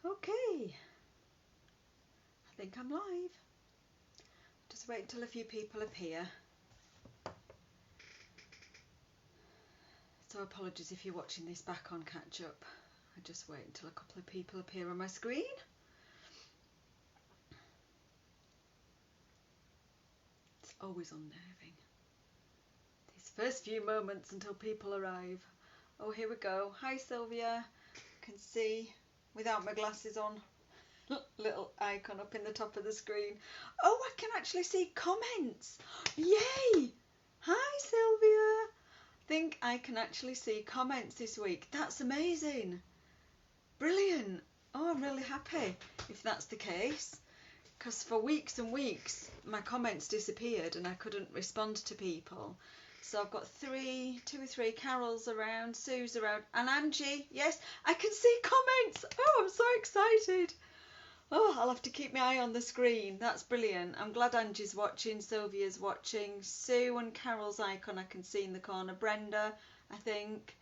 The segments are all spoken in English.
Okay, I think I'm live. Just wait until a few people appear. So apologies if you're watching this back on catch up. I just wait until a couple of people appear on my screen. It's always unnerving. These first few moments until people arrive. Oh, here we go. Hi Sylvia. I can see without my glasses on. Little icon up in the top of the screen. Oh, I can actually see comments. Yay! Hi Sylvia. Think I can actually see comments this week. That's amazing. Brilliant. Oh, I'm really happy if that's the case, because for weeks and weeks my comments disappeared and I couldn't respond to people. So I've got two or three Carols around, Sue's around, and Angie. Yes, I can see comments. Oh, I'm so excited. Oh, I'll have to keep my eye on the screen. That's brilliant. I'm glad Angie's watching, Sylvia's watching. Sue and Carol's icon I can see in the corner. Brenda, I think.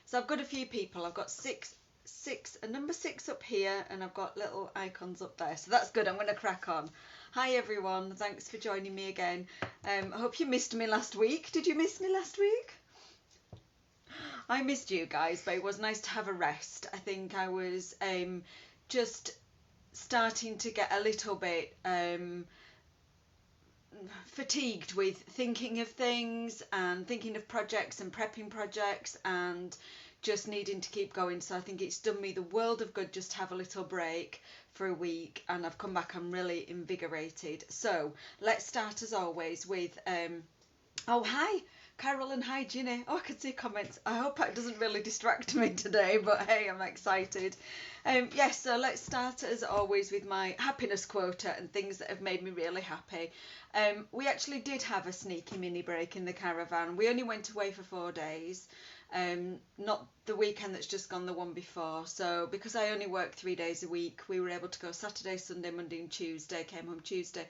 So I've got a few people. I've got number 6 up here, and I've got little icons up there. So that's good. I'm going to crack on. Hi everyone. Thanks for joining me again. I hope you missed me last week. Did you miss me last week? I missed you guys, but it was nice to have a rest. I think I was just starting to get a little bit fatigued with thinking of things and thinking of projects and prepping projects and just needing to keep going. So I think it's done me the world of good just to have a little break for a week, and I've come back, I'm really invigorated. So let's start as always with oh, hi Carol and hi Ginny. Oh, I can see comments. I hope that doesn't really distract me today, but hey, I'm excited. Yes, so let's start as always with my happiness quota and things that have made me really happy. We actually did have a sneaky mini break in the caravan. We only went away for 4 days, not the weekend that's just gone, the one before. So because I only work 3 days a week, we were able to go Saturday, Sunday, Monday and Tuesday, came home Tuesday.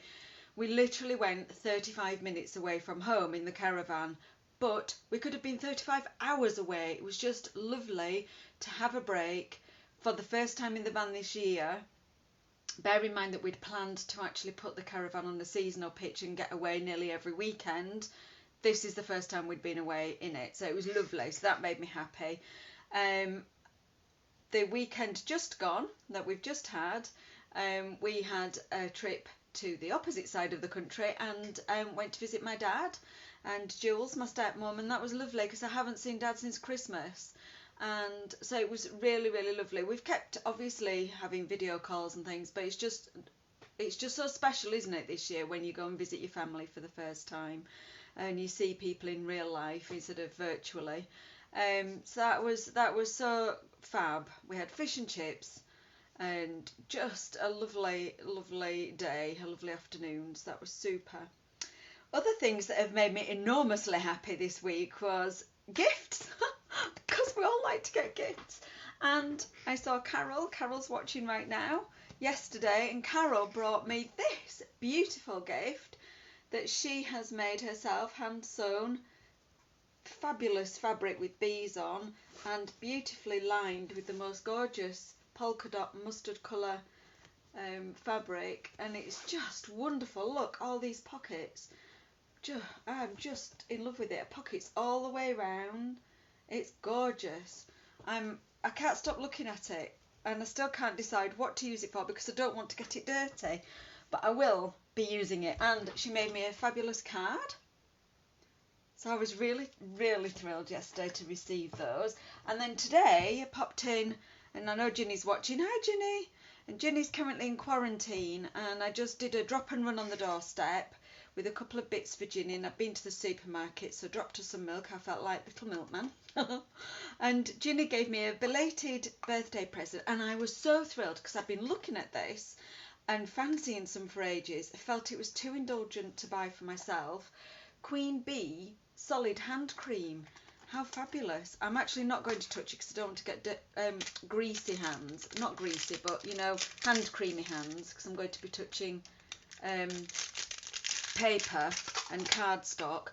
We literally went 35 minutes away from home in the caravan, but we could have been 35 hours away. It was just lovely to have a break for the first time in the van this year. Bear in mind that we'd planned to actually put the caravan on a seasonal pitch and get away nearly every weekend. This is the first time we'd been away in it, so it was lovely. So that made me happy. The weekend just gone that we've just had, we had a trip to the opposite side of the country and went to visit my dad and Jules, my stepmom, and that was lovely because I haven't seen Dad since Christmas, and so it was really, really lovely. We've kept obviously having video calls and things, but it's just so special, isn't it, this year when you go and visit your family for the first time and you see people in real life instead of virtually. So that was so fab. We had fish and chips and just a lovely, lovely day, a lovely afternoon. So that was super. Other things that have made me enormously happy this week was gifts, because we all like to get gifts. And I saw Carol's watching right now, yesterday, and Carol brought me this beautiful gift that she has made herself, hand sewn, fabulous fabric with bees on, and beautifully lined with the most gorgeous polka dot mustard colour fabric, and it's just wonderful. Look, all these pockets. I'm just in love with it. Pockets all the way around. It's gorgeous. I can't stop looking at it, and I still can't decide what to use it for because I don't want to get it dirty, but I will be using it. And she made me a fabulous card, so I was really, really thrilled yesterday to receive those. And then today I popped in, and I know Ginny's watching. Hi Ginny. And Ginny's currently in quarantine, and I just did a drop and run on the doorstep with a couple of bits for Ginny, and I've been to the supermarket, so dropped her some milk. I felt like Little Milkman. And Ginny gave me a belated birthday present, and I was so thrilled because I've been looking at this and fancying some for ages. I felt it was too indulgent to buy for myself. Queen Bee solid hand cream. How fabulous. I'm actually not going to touch it because I don't want to get greasy hands. Not greasy, but you know, hand creamy hands, because I'm going to be touching paper and cardstock.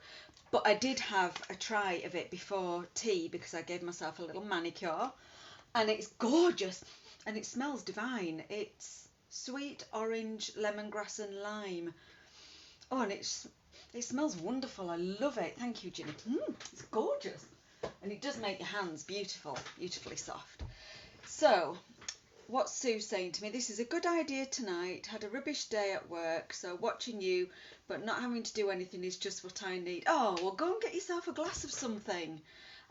But I did have a try of it before tea because I gave myself a little manicure, and it's gorgeous and it smells divine. It's sweet orange, lemongrass and lime. Oh, and it smells wonderful. I love it. Thank you, Ginny. It's gorgeous. And it does make your hands beautiful, beautifully soft. So, what's Sue saying to me? This is a good idea tonight. Had a rubbish day at work, so watching you but not having to do anything is just what I need. Oh, well, go and get yourself a glass of something.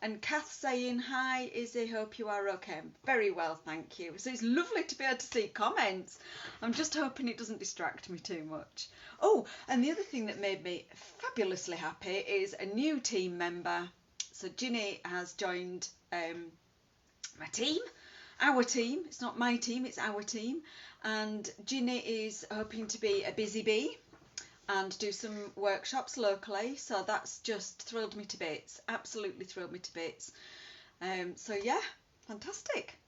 And Kath saying, hi Izzy, hope you are okay. Very well, thank you. So it's lovely to be able to see comments. I'm just hoping it doesn't distract me too much. Oh, and the other thing that made me fabulously happy is a new team member. So Ginny has joined my team, our team. It's not my team, it's our team. And Ginny is hoping to be a busy bee and do some workshops locally, so that's just thrilled me to bits, absolutely thrilled me to bits. So yeah, fantastic,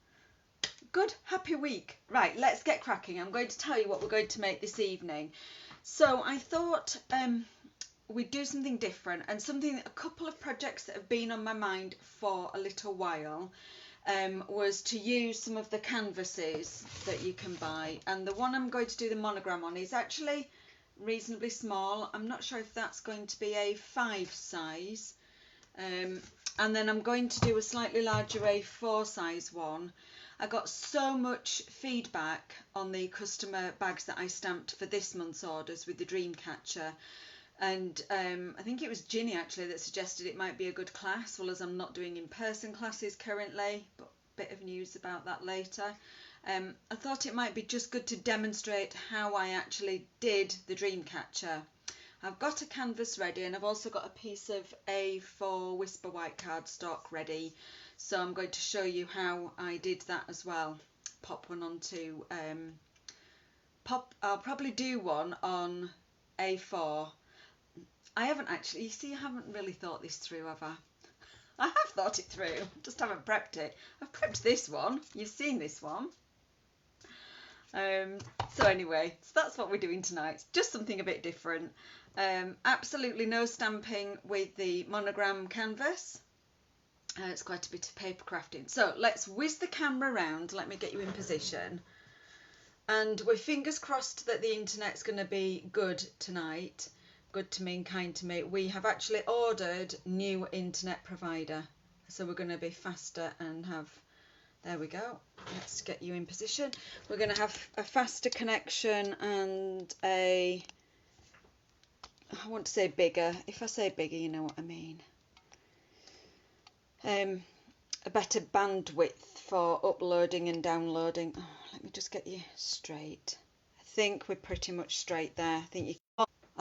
good, happy week. Right, let's get cracking. I'm going to tell you what we're going to make this evening. So I thought we'd do something different, and a couple of projects that have been on my mind for a little while was to use some of the canvases that you can buy, and the one I'm going to do the monogram on is actually reasonably small. I'm not sure if that's going to be a 5 size, and then I'm going to do a slightly larger A4 size one. I got so much feedback on the customer bags that I stamped for this month's orders with the Dreamcatcher, and I think it was Ginny actually that suggested it might be a good class. Well, as I'm not doing in-person classes currently, but a bit of news about that later. I thought it might be just good to demonstrate how I actually did the Dreamcatcher. I've got a canvas ready, and I've also got a piece of A4 Whisper White cardstock ready, so I'm going to show you how I did that as well. Pop one onto, I'll probably do one on A4. I haven't actually, you see, I haven't really thought this through, have I? I have thought it through, just haven't prepped it. I've prepped this one, you've seen this one. So anyway, so that's what we're doing tonight, just something a bit different. Absolutely no stamping with the monogram canvas. It's quite a bit of paper crafting. So let's whiz the camera around, let me get you in position. And we're fingers crossed that the internet's going to be good tonight. Good to me and kind to me. We have actually ordered new internet provider, so we're going to be faster and have, there we go, let's get you in position. We're going to have a faster connection and I want to say bigger. If I say bigger, you know what I mean. A better bandwidth for uploading and downloading. Oh, let me just get you straight. I think we're pretty much straight there.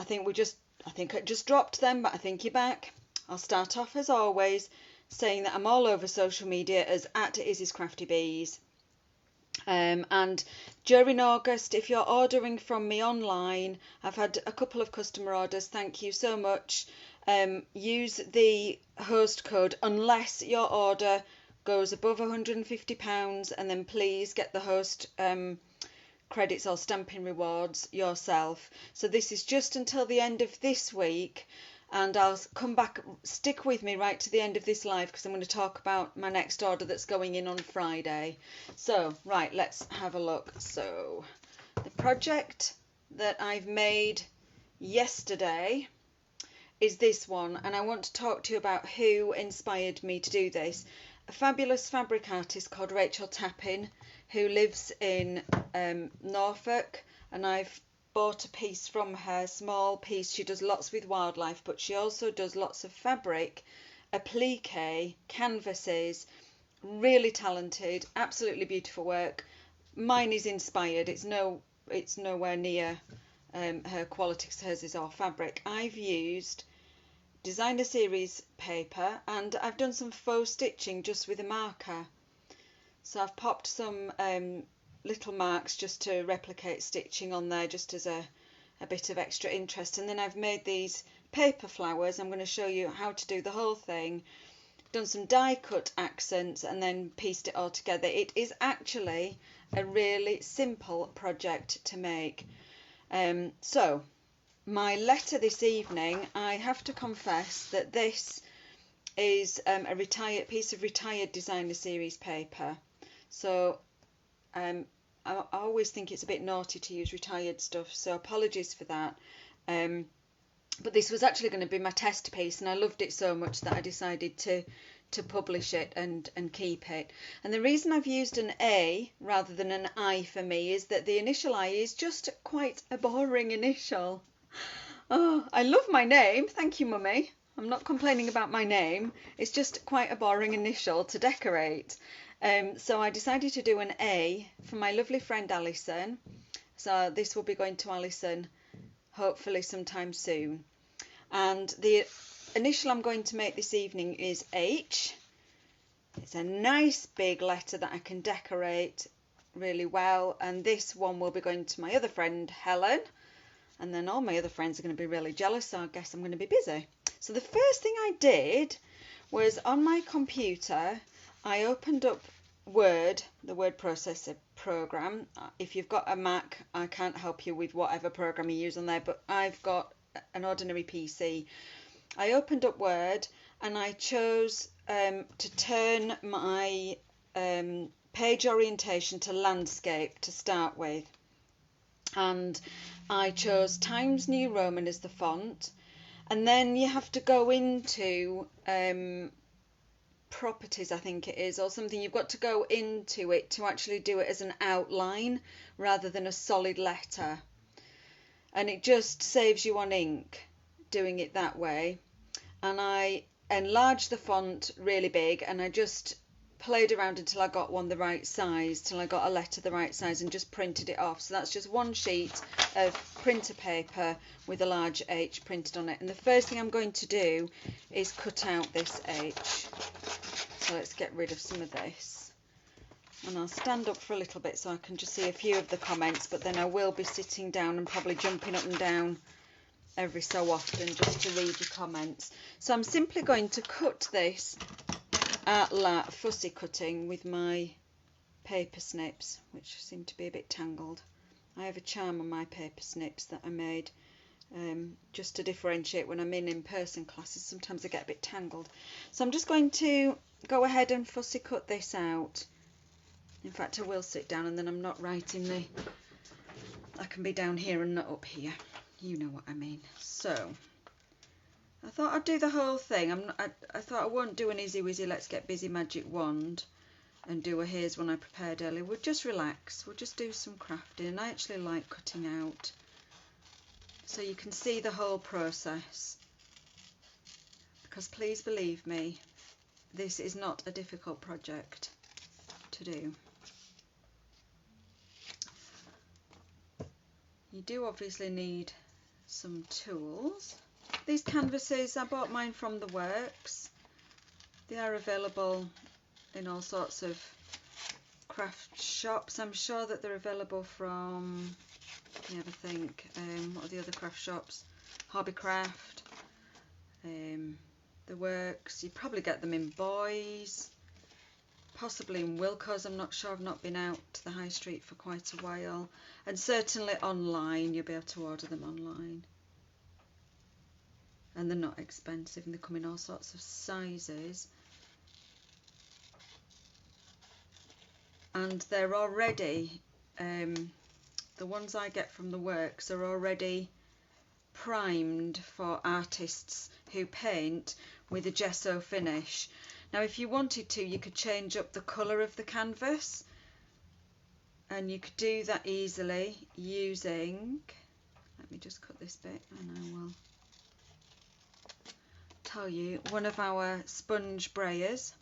I think I just dropped them, but I think you're back. I'll start off as always saying that I'm all over social media as @IzzysCraftyBees. And during August, if you're ordering from me online, I've had a couple of customer orders, thank you so much. Use the host code unless your order goes above £150, and then please get the host credits or stamping rewards yourself. So this is just until the end of this week, and I'll come back, stick with me right to the end of this live, because I'm going to talk about my next order that's going in on Friday. So right, let's have a look. So the project that I've made yesterday is this one, and I want to talk to you about who inspired me to do this. A fabulous fabric artist called Rachel Tappin, who lives in Norfolk, and I've bought a piece from her, small piece. She does lots with wildlife, but she also does lots of fabric, applique, canvases. Really talented, absolutely beautiful work. Mine is inspired. It's nowhere near her quality, because hers is all fabric. I've used designer series paper, and I've done some faux stitching just with a marker. So I've popped some little marks just to replicate stitching on there, just as a bit of extra interest. And then I've made these paper flowers. I'm going to show you how to do the whole thing. Done some die cut accents and then pieced it all together. It is actually a really simple project to make. So my letter this evening, I have to confess that this is a piece of retired designer series paper. So I always think it's a bit naughty to use retired stuff, so apologies for that. But this was actually going to be my test piece, and I loved it so much that I decided to publish it and keep it. And the reason I've used an A rather than an I for me is that the initial I is just quite a boring initial. Oh, I love my name. Thank you, Mummy. I'm not complaining about my name. It's just quite a boring initial to decorate. So I decided to do an A for my lovely friend Alison. So this will be going to Alison hopefully sometime soon. And the initial I'm going to make this evening is H. It's a nice big letter that I can decorate really well. And this one will be going to my other friend Helen. And then all my other friends are going to be really jealous, so I guess I'm going to be busy. So the first thing I did was on my computer, I opened up Word, the word processor program. If you've got a Mac, I can't help you with whatever program you use on there, but I've got an ordinary PC. I opened up Word and I chose to turn my page orientation to landscape to start with. And I chose Times New Roman as the font. And then you have to go into properties, I think it is, or something. You've got to go into it to actually do it as an outline rather than a solid letter. And it just saves you on ink doing it that way. And I enlarged the font really big, and I just played around until I got one the right size, till I got a letter the right size, and just printed it off. So that's just one sheet of printer paper with a large H printed on it. And the first thing I'm going to do is cut out this H. So let's get rid of some of this. And I'll stand up for a little bit so I can just see a few of the comments, but then I will be sitting down and probably jumping up and down every so often just to read your comments. So I'm simply going to cut this at fussy cutting with my paper snips, which seem to be a bit tangled. I have a charm on my paper snips that I made just to differentiate when I'm in person classes. Sometimes I get a bit tangled. So I'm just going to go ahead and fussy cut this out. In fact, I will sit down, and then I'm not right in the... I can be down here and not up here. You know what I mean. So I thought I'd do the whole thing. I thought I won't do an easy wizzy let's get busy magic wand and do a here's one I prepared earlier. We'll just relax. We'll just do some crafting. And I actually like cutting out, so you can see the whole process. Because please believe me, this is not a difficult project to do. You do obviously need some tools. These canvases, I bought mine from the Works. They are available in all sorts of craft shops. I'm sure that they're available from, let me have a think, what are the other craft shops? Hobbycraft, the Works. You probably get them in Boys, possibly in Wilko's. I'm not sure, I've not been out to the high street for quite a while. And certainly online, you'll be able to order them online. And they're not expensive, and they come in all sorts of sizes. And they're already, the ones I get from the Works are already primed for artists who paint with a gesso finish. Now if you wanted to, you could change up the colour of the canvas, and you could do that easily using, let me just cut this bit and I will tell you, one of our sponge brayers,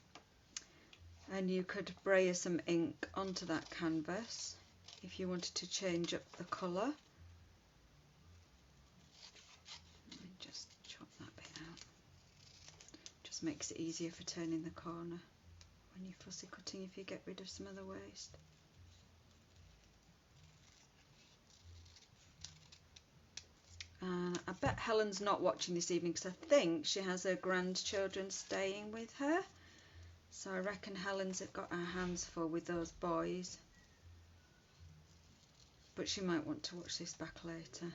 and you could brayer some ink onto that canvas if you wanted to change up the colour. Let me just chop that bit out. Just makes it easier for turning the corner when you're fussy cutting, if you get rid of some of the waste. I bet Helen's not watching this evening because I think she has her grandchildren staying with her. So I reckon Helen's got her hands full with those boys. But she might want to watch this back later.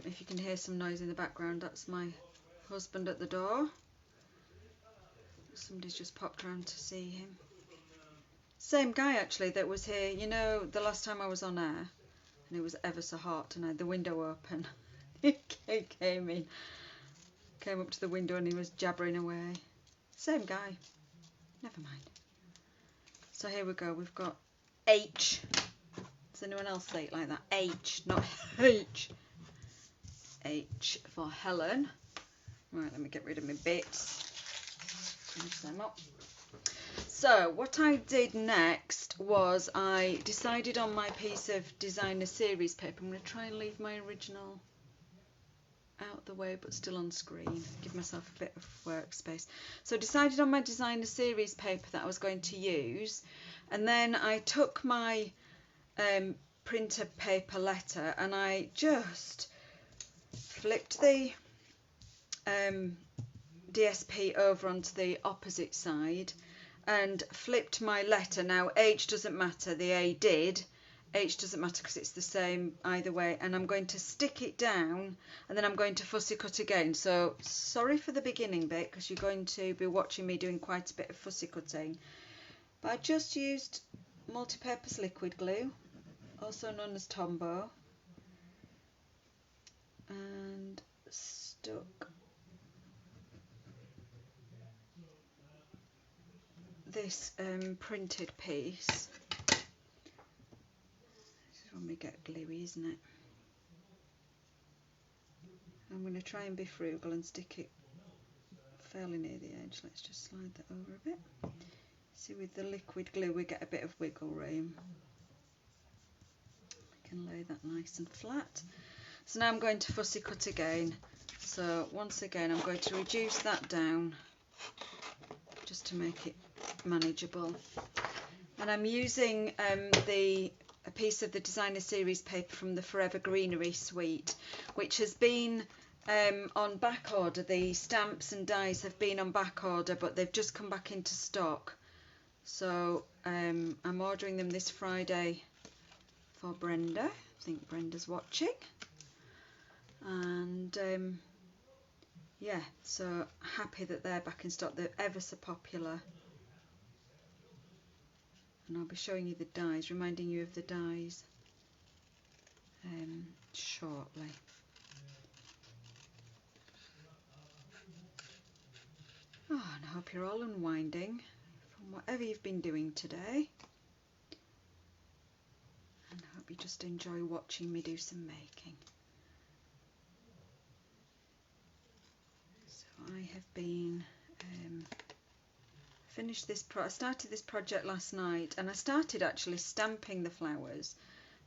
If you can hear some noise in the background, that's my husband at the door. Somebody's just popped round to see him. Same guy actually that was here, you know, the last time I was on air, and it was ever so hot and I had the window open. He came in, came up to the window and he was jabbering away. Same guy. Never mind. So here we go, we've got H. Does anyone else say it like that? H, not H. H for Helen. Right, let me get rid of my bits. Finish them up. So what I did next was I decided on my piece of designer series paper. I'm going to try and leave my original out the way but still on screen, give myself a bit of workspace. So I decided on my designer series paper that I was going to use, and then I took my printer paper letter and I just flipped the DSP over onto the opposite side and flipped my letter. Now H doesn't matter, the A did. H doesn't matter because it's the same either way, and I'm going to stick it down and then I'm going to fussy cut again. So sorry for the beginning bit because you're going to be watching me doing quite a bit of fussy cutting, but I just used multi-purpose liquid glue, also known as Tombow, and stuck this printed piece. When we get gluey, isn't it? I'm going to try and be frugal and stick it fairly near the edge. Let's just slide that over a bit. See, with the liquid glue we get a bit of wiggle room. We can lay that nice and flat. So now I'm going to fussy cut again. So once again I'm going to reduce that down just to make it manageable. And I'm using a piece of the designer series paper from the Forever Greenery suite, which has been on back order. The stamps and dies have been on back order, but they've just come back into stock. So I'm ordering them this Friday for Brenda. I think Brenda's watching. And yeah, so happy that they're back in stock. They're ever so popular. And I'll be showing you the dies, reminding you of the dies shortly. Oh, and I hope you're all unwinding from whatever you've been doing today. And I hope you just enjoy watching me do some making. So I have been finished this I started this project last night, and I started actually stamping the flowers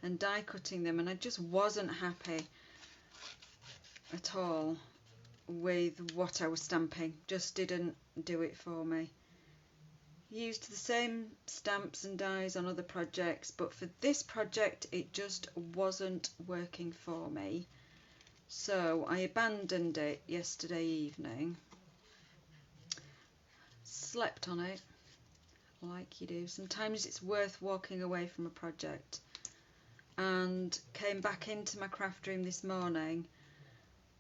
and die cutting them, and I just wasn't happy at all with what I was stamping. Just didn't do it for me. Used the same stamps and dies on other projects, but for this project it just wasn't working for me. So I abandoned it yesterday evening. Slept on it like you do. Sometimes it's worth walking away from a project, and came back into my craft room this morning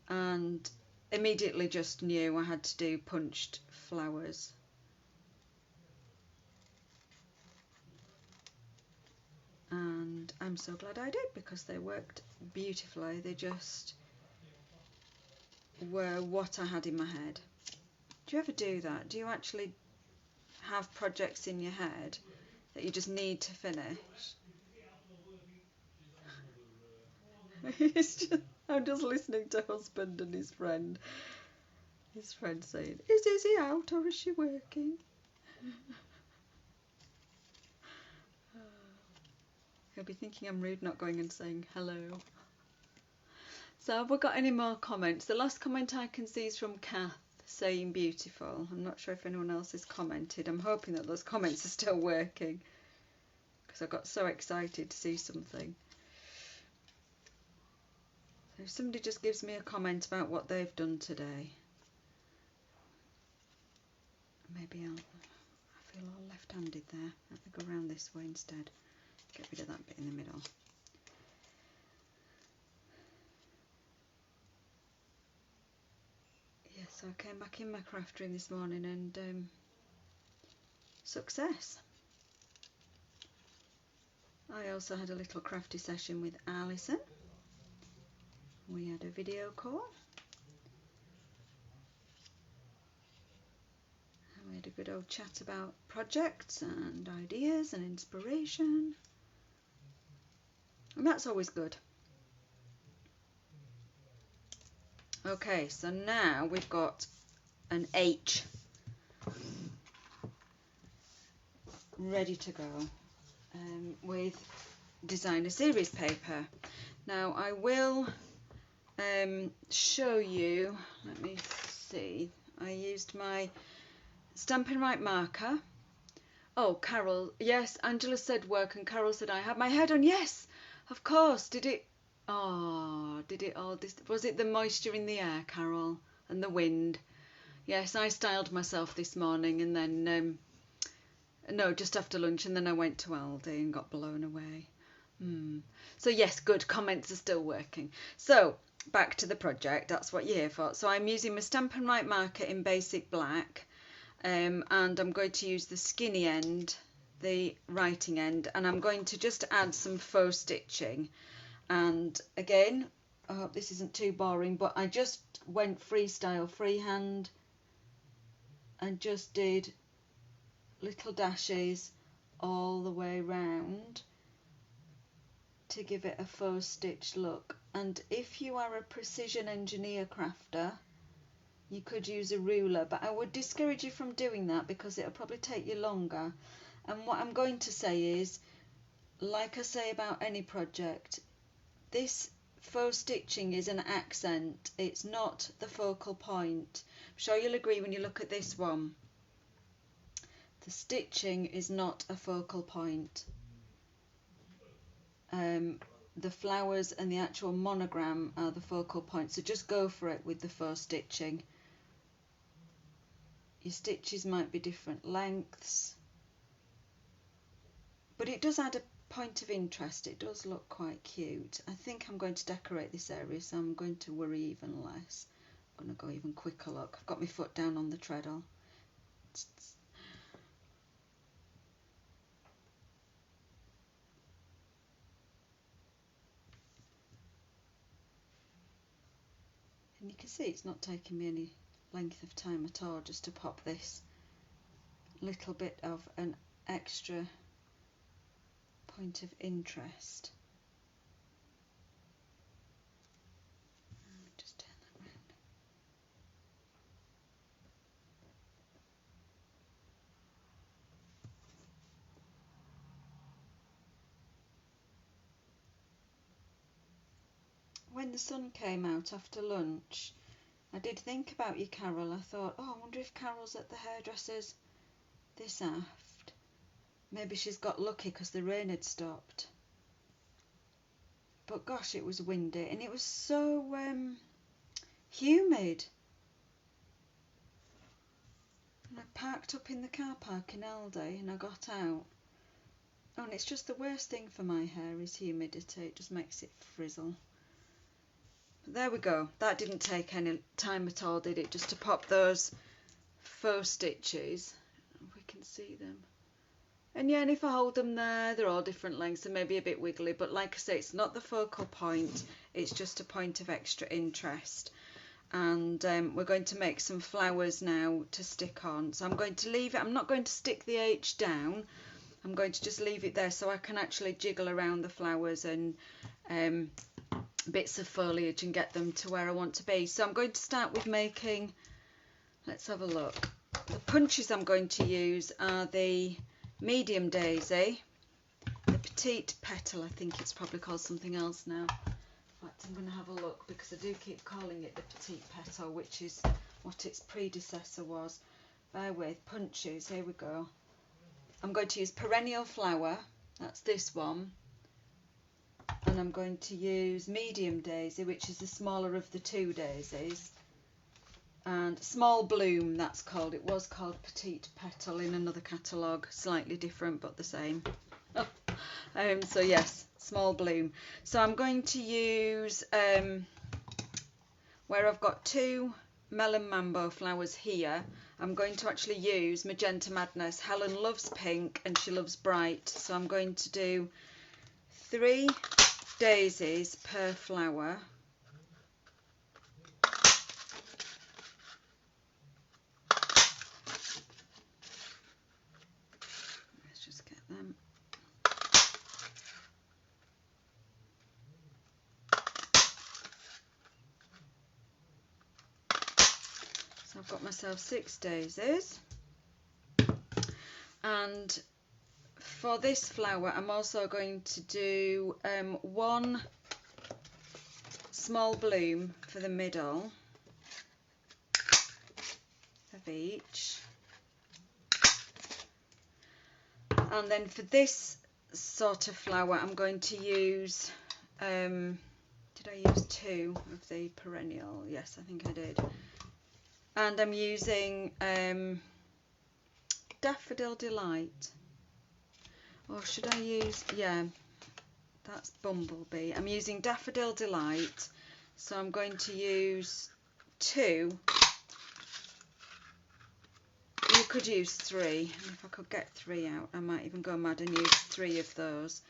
and immediately just knew I had to do punched flowers. And I'm so glad I did, because they worked beautifully. They just were what I had in my head. Do you ever do that? Do you actually have projects in your head that you just need to finish? I'm just listening to husband and his friend saying, is Izzy out or is she working? He'll be thinking I'm rude not going and saying hello. So have we got any more comments? The last comment I can see is from Kath saying beautiful. I'm not sure if anyone else has commented. I'm hoping that those comments are still working, because I got so excited to see something. So if somebody just gives me a comment about what they've done today, maybe I feel all left-handed there. Let me go around this way instead. Get rid of that bit in the middle. Yeah, so I came back in my craft room this morning and success. I also had a little crafty session with Alison. We had a video call. And we had a good old chat about projects and ideas and inspiration. And that's always good. Okay, so now we've got an H ready to go with designer series paper. Now I will show you, let me see, I used my Stampin' Up marker. Oh, Carol, yes, Angela said work and Carol said I had my head on. Yes, of course. Did it? Oh, did it all? Was it the moisture in the air, Carol, and the wind? Yes, I styled myself this morning and then, no, just after lunch, and then I went to Aldi and got blown away. So yes, good, comments are still working. So back to the project, that's what you're here for. So I'm using my Stampin' Up marker in basic black, and I'm going to use the skinny end, the writing end, and I'm going to just add some faux stitching. And again, I hope this isn't too boring, but I just went freestyle, freehand, and just did little dashes all the way round to give it a faux stitch look. And if you are a precision engineer crafter, you could use a ruler, but I would discourage you from doing that because it'll probably take you longer. And what I'm going to say is, like I say about any project, this faux stitching is an accent, it's not the focal point. I'm sure you'll agree when you look at this one. The stitching is not a focal point. The flowers and the actual monogram are the focal point, so just go for it with the faux stitching. Your stitches might be different lengths, but it does add a point of interest. It does look quite cute. I think I'm going to decorate this area, so I'm going to worry even less. I'm going to go even quicker. Look, I've got my foot down on the treadle. And you can see it's not taking me any length of time at all just to pop this little bit of an extra point of interest. Just turn that round. When the sun came out after lunch, I did think about you, Carol. I thought, oh, I wonder if Carol's at the hairdresser's this aft. Maybe she's got lucky because the rain had stopped. But gosh, it was windy and it was so humid. And I parked up in the car park in Aldi and I got out. Oh, and it's just the worst thing for my hair is humidity. It just makes it frizzle. But there we go. That didn't take any time at all, did it? Just to pop those faux stitches. If we can see them. And yeah, and if I hold them there, they're all different lengths and maybe a bit wiggly. But like I say, it's not the focal point. It's just a point of extra interest. And we're going to make some flowers now to stick on. So I'm going to leave it. I'm not going to stick the H down. I'm going to just leave it there so I can actually jiggle around the flowers and bits of foliage and get them to where I want to be. So I'm going to start with making, let's have a look. The punches I'm going to use are the medium daisy, the petite petal, I think it's probably called something else now. In fact, I'm going to have a look because I do keep calling it the petite petal, which is what its predecessor was. Bear with, punches, here we go. I'm going to use perennial flower, that's this one. And I'm going to use medium daisy, which is the smaller of the two daisies. And small bloom, that's called. It was called petite petal in another catalogue, slightly different but the same. So yes, small bloom. So I'm going to use where I've got two melon mambo flowers here, I'm going to actually use Magenta Madness. Helen loves pink and she loves bright, so I'm going to do 3 daisies per flower. Let's just get them. So I've got myself 6 daisies, and for this flower I'm also going to do 1 small bloom for the middle of each, and then for this sort of flower I'm going to use did I use 2 of the perennial? Yes, I think I did. And I'm using Daffodil Delight. Or should I use, yeah, that's Bumblebee. I'm using Daffodil Delight, so I'm going to use 2. You could use 3, and if I could get 3 out I might even go mad and use 3 of those.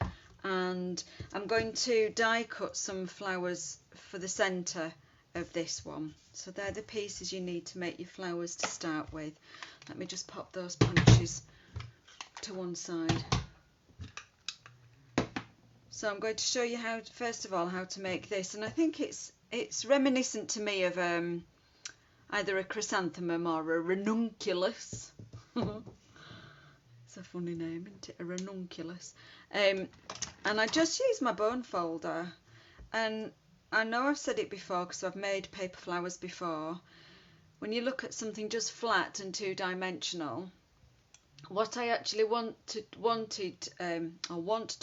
And I'm going to die cut some flowers for the centre of this one. So they're the pieces you need to make your flowers to start with. Let me just pop those punches to one side. So I'm going to show you how, first of all, how to make this, and I think it's reminiscent to me of either a chrysanthemum or a ranunculus. It's a funny name, isn't it? A ranunculus. And I just use my bone folder, and I know I've said it before because I've made paper flowers before. When you look at something just flat and 2-dimensional, what I actually want to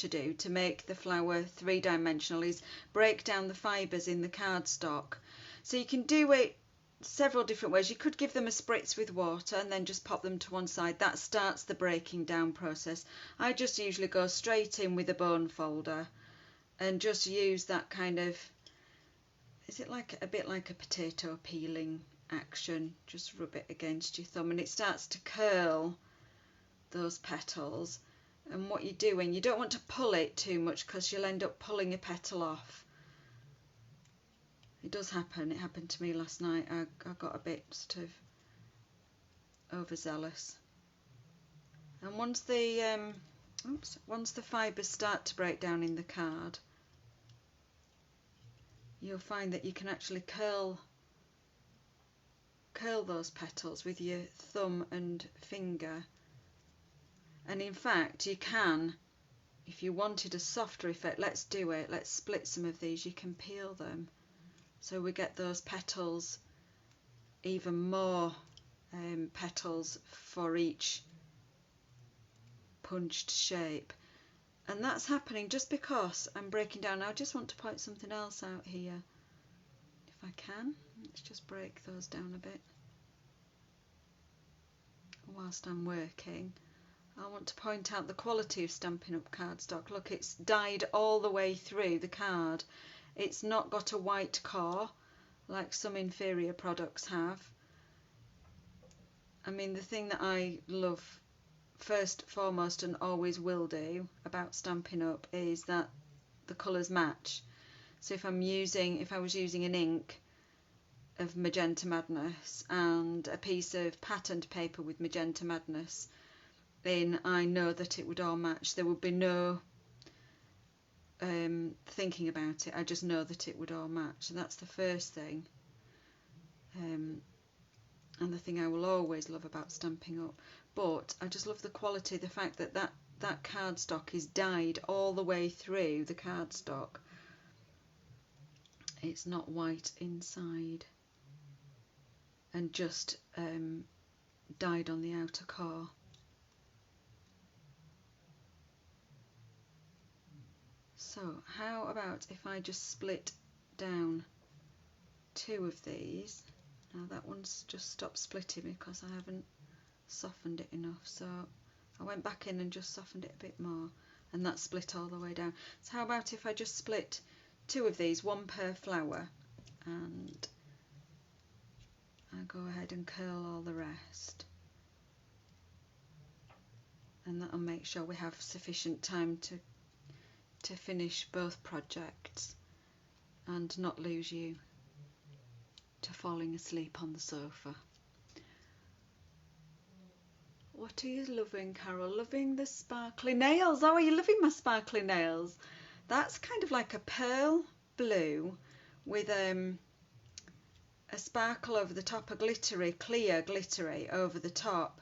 do to make the flower 3-dimensional is break down the fibres in the cardstock. So you can do it several different ways. You could give them a spritz with water and then just pop them to one side. That starts the breaking down process. I just usually go straight in with a bone folder and just use that kind of, is it like a bit like a potato peeling action? Just rub it against your thumb and it starts to curl those petals. And what you're doing, you don't want to pull it too much because you'll end up pulling a petal off. It does happen. It happened to me last night. I got a bit sort of overzealous. And once the fibres start to break down in the card, you'll find that you can actually curl those petals with your thumb and finger. And in fact, you can, if you wanted a softer effect, let's do it. Let's split some of these. You can peel them, so we get those petals, even more petals for each punched shape. And that's happening just because I'm breaking down. I just want to point something else out here. If I can, let's just break those down a bit whilst I'm working. I want to point out the quality of Stampin' Up cardstock. Look, it's dyed all the way through the card. It's not got a white core like some inferior products have. I mean, the thing that I love first, foremost, and always will do about Stampin' Up is that the colours match. So if I was using an ink of Magenta Madness and a piece of patterned paper with Magenta Madness in, I know that it would all match. There would be no thinking about it. I just know that it would all match. So that's the first thing. And the thing I will always love about Stampin' Up. But I just love the quality, the fact that that cardstock is dyed all the way through the cardstock. It's not white inside and just dyed on the outer core. So how about if I just split down 2 of these. Now that one's just stopped splitting because I haven't softened it enough, so I went back in and just softened it a bit more, and that split all the way down. So how about if I just split 2 of these, 1 per flower, and I go ahead and curl all the rest, and that'll make sure we have sufficient time to finish both projects and not lose you to falling asleep on the sofa. What are you loving, Carol? Loving the sparkly nails. Oh, are you loving my sparkly nails? That's kind of like a pearl blue with a sparkle over the top, a glittery, clear glittery over the top.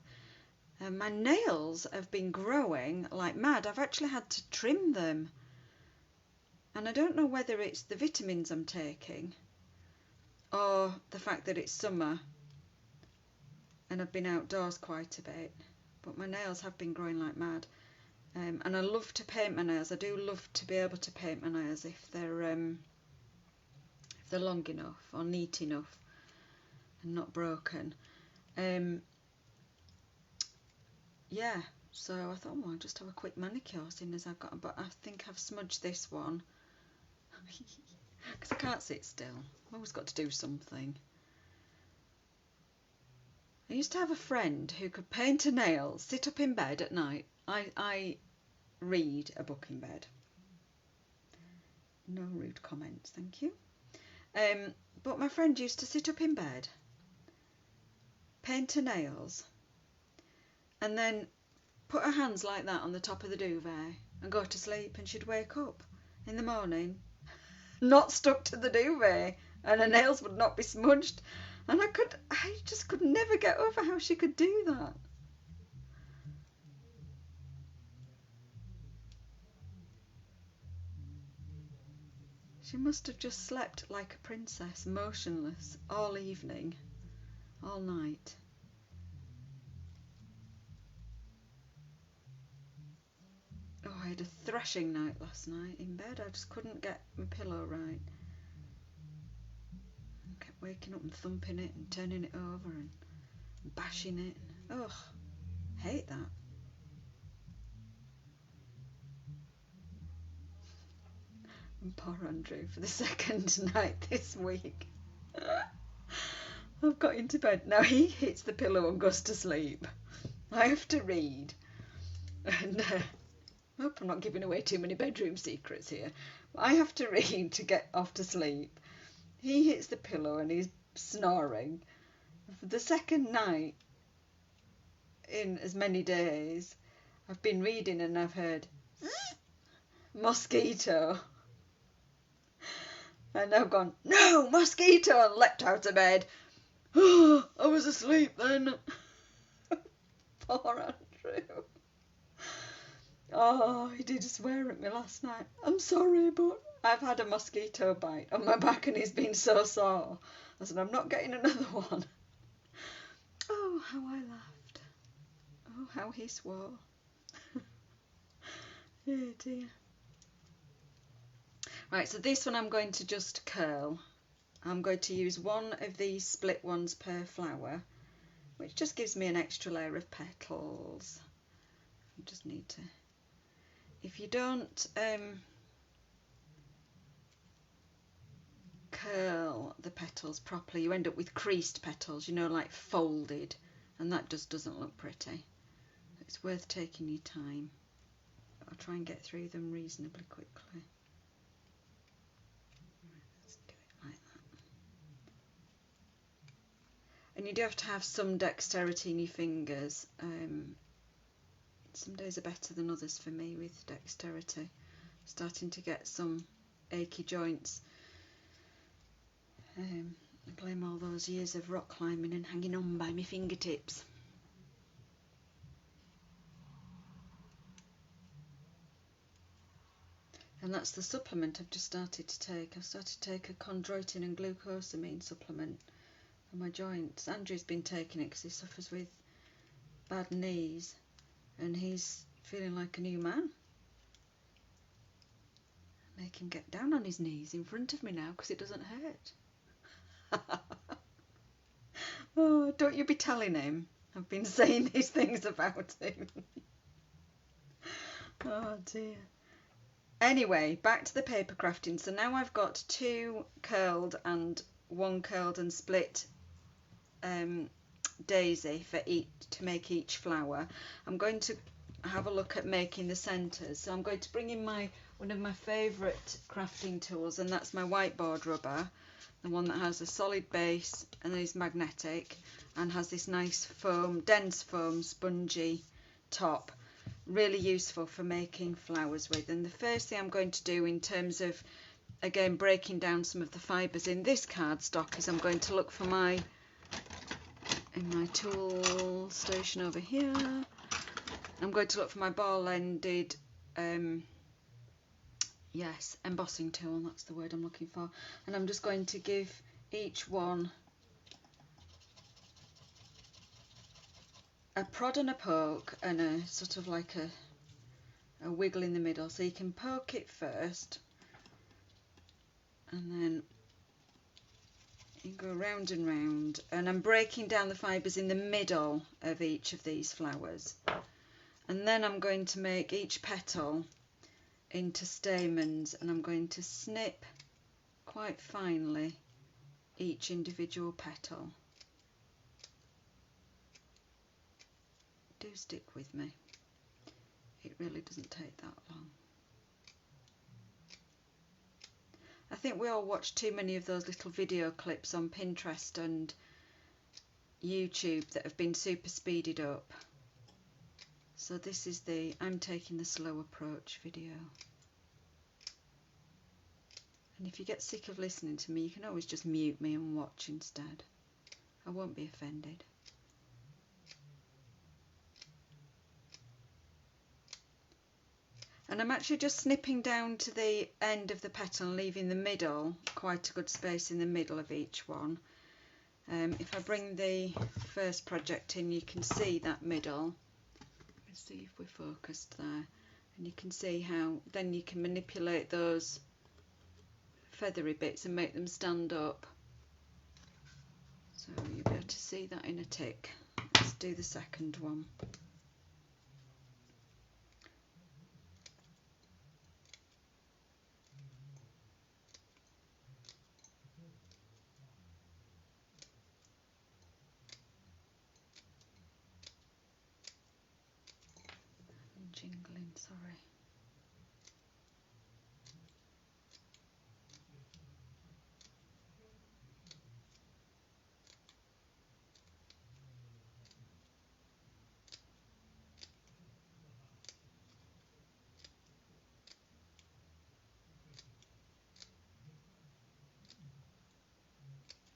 And my nails have been growing like mad. I've actually had to trim them. And I don't know whether it's the vitamins I'm taking or the fact that it's summer and I've been outdoors quite a bit, but my nails have been growing like mad. And I love to paint my nails. I do love to be able to paint my nails if they're long enough or neat enough and not broken. Yeah, so I thought, well, I'll just have a quick manicure seeing as I've got, but I think I've smudged this one because I can't sit still. I've always got to do something. I used to have a friend who could paint a nail, sit up in bed at night. I read a book in bed. No rude comments, thank you. But my friend used to sit up in bed, paint her nails, and then put her hands like that on the top of the duvet and go to sleep, and she'd wake up in the morning not stuck to the duvet and her nails would not be smudged. And I just could never get over how she could do that. She must have just slept like a princess, motionless, all evening, all night. Oh, I had a thrashing night last night in bed. I just couldn't get my pillow right. I kept waking up and thumping it and turning it over and bashing it. Ugh, hate that. And poor Andrew for the second night this week. I've got into bed. Now he hits the pillow and goes to sleep. I have to read. And I hope I'm not giving away too many bedroom secrets here. I have to read to get off to sleep. He hits the pillow and he's snoring. For the second night in as many days, I've been reading and I've heard mosquito. And I've gone, no, mosquito, and leapt out of bed. Oh, I was asleep then. Poor Andrew. Oh, he did swear at me last night. I'm sorry, but I've had a mosquito bite on my back and he's been so sore. I said, I'm not getting another one. Oh, how I laughed. Oh, how he swore. Oh dear. Right, so this one I'm going to just curl. I'm going to use one of these split ones per flower, which just gives me an extra layer of petals. I just need to... If you don't curl the petals properly, you end up with creased petals, you know, like folded, and that just doesn't look pretty. It's worth taking your time. I'll try and get through them reasonably quickly. Let's do it like that. And you do have to have some dexterity in your fingers. Some days are better than others for me with dexterity. Starting to get some achy joints. I blame all those years of rock climbing and hanging on by my fingertips. And that's the supplement I've just started to take. I've started to take a chondroitin and glucosamine supplement for my joints. Andrew's been taking it because he suffers with bad knees and he's feeling like a new man. Make him get down on his knees in front of me now because it doesn't hurt. Oh, don't you be telling him I've been saying these things about him. Oh dear. Anyway, back to the paper crafting. So now I've got 2 curled and 1 curled and split daisy for each, to make each flower. I'm going to have a look at making the centres. So I'm going to bring in one of my favourite crafting tools, and that's my whiteboard rubber, the one that has a solid base and is magnetic and has this nice foam, dense foam, spongy top. Really useful for making flowers with. And the first thing I'm going to do, in terms of again breaking down some of the fibres in this cardstock, is I'm going to look for in my tool station over here, I'm going to look for my ball-ended embossing tool, that's the word I'm looking for, and I'm just going to give each one a prod and a poke and a sort of like a wiggle in the middle. So you can poke it first and then you go round and round, and I'm breaking down the fibres in the middle of each of these flowers, and then I'm going to make each petal into stamens, and I'm going to snip quite finely each individual petal. Do stick with me, it really doesn't take that long. I think we all watch too many of those little video clips on Pinterest and YouTube that have been super speeded up. So this is I'm taking the slow approach video. And if you get sick of listening to me, you can always just mute me and watch instead. I won't be offended. And I'm actually just snipping down to the end of the petal and leaving the middle, quite a good space in the middle of each one. If I bring the first project in, you can see that middle. Let's see if we're focused there. And you can see how then you can manipulate those feathery bits and make them stand up. So you'll be able to see that in a tick. Let's do the second one. Jingling, sorry.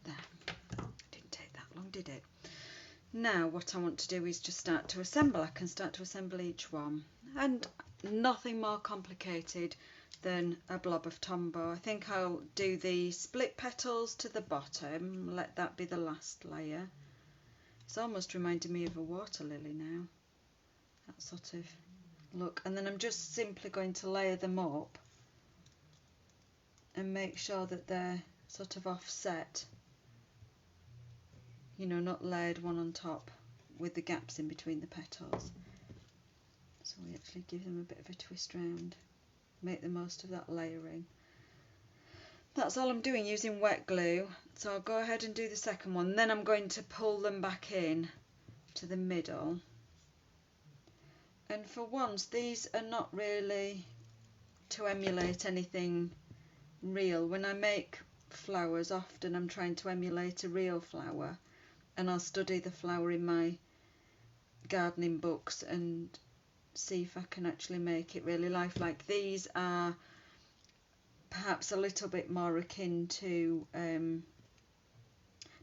There, didn't take that long, did it? Now what I want to do is just start to assemble. I can start to assemble each one, and nothing more complicated than a blob of Tombow. I think I'll do the split petals to the bottom, let that be the last layer. It's almost reminding me of a water lily now, that sort of look. And then I'm just simply going to layer them up and make sure that they're sort of offset, you know, not layered one on top with the gaps in between the petals. So we actually give them a bit of a twist round, make the most of that layering. That's all I'm doing, using wet glue. So I'll go ahead and do the second one, then I'm going to pull them back in to the middle. And for once, these are not really to emulate anything real. When I make flowers, often I'm trying to emulate a real flower, and I'll study the flower in my gardening books and see if I can actually make it really lifelike. These are perhaps a little bit more akin to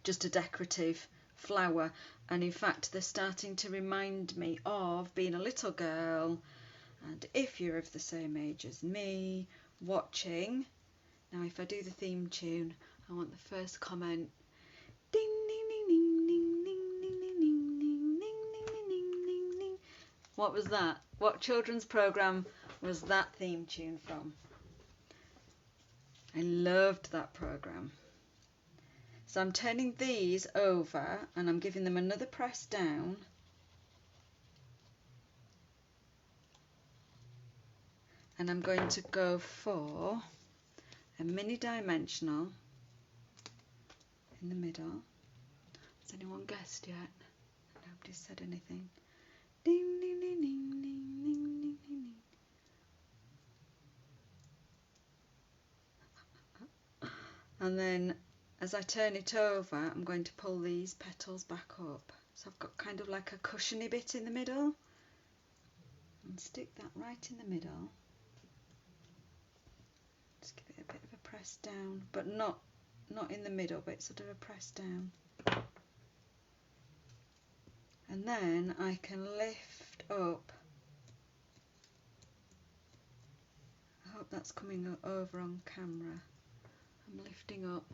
just a decorative flower, and in fact they're starting to remind me of being a little girl, and if you're of the same age as me, watching. Now if I do the theme tune, I want the first comment. Ding ding ding ding ding ding ding ding ding ding ding ding ding ding. What was that? What children's programme was that theme tune from? I loved that programme. So I'm turning these over and I'm giving them another press down. And I'm going to go for a mini dimensional in the middle. Has anyone guessed yet? Nobody's said anything. Ding, ding, ding, ding, ding, ding, ding, ding, ding. And then as I turn it over, I'm going to pull these petals back up. So I've got kind of like a cushiony bit in the middle. And stick that right in the middle. Just give it a bit of a press down, but not in the middle, but sort of a press down. And then I can lift up. I hope that's coming over on camera. I'm lifting up.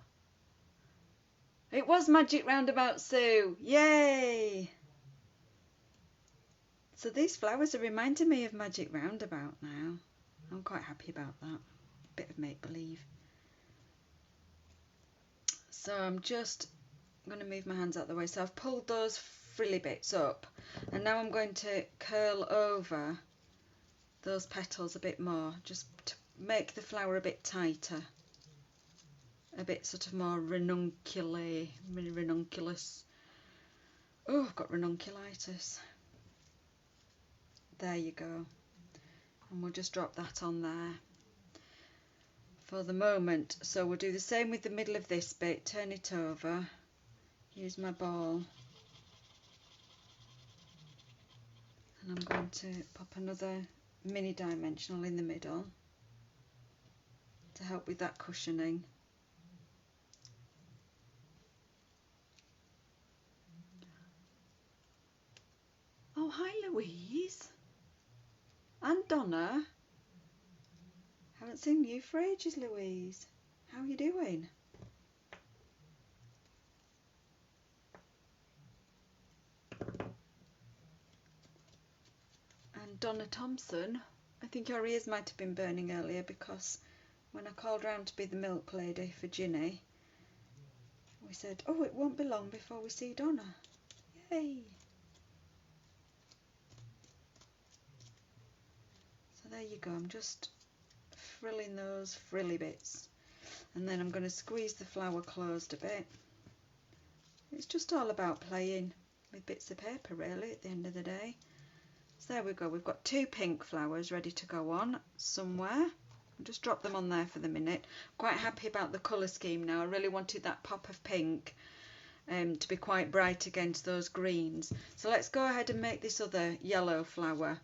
It was Magic Roundabout Sue! Yay! So these flowers are reminding me of Magic Roundabout now. I'm quite happy about that. Bit of make-believe. So I'm just going to move my hands out of the way. So I've pulled those frilly bits up, and now I'm going to curl over those petals a bit more, just to make the flower a bit tighter, a bit sort of more ranunculus. Oh, I've got ranunculitis. There you go. And we'll just drop that on there for the moment. So we'll do the same with the middle of this bit, turn it over, use my ball, and I'm going to pop another mini dimensional in the middle to help with that cushioning. Oh, hi Louise and Donna. Haven't seen you for ages, Louise. How are you doing? And Donna Thompson, I think your ears might have been burning earlier because when I called round to be the milk lady for Ginny, we said, oh, it won't be long before we see Donna. Yay! So there you go, I'm just frilling those frilly bits, and then I'm going to squeeze the flower closed a bit. It's just all about playing with bits of paper really at the end of the day. So there we go, we've got 2 pink flowers ready to go on somewhere. I'll just drop them on there for the minute. Quite happy about the colour scheme now. I really wanted that pop of pink to be quite bright against those greens. So let's go ahead and make this other yellow flower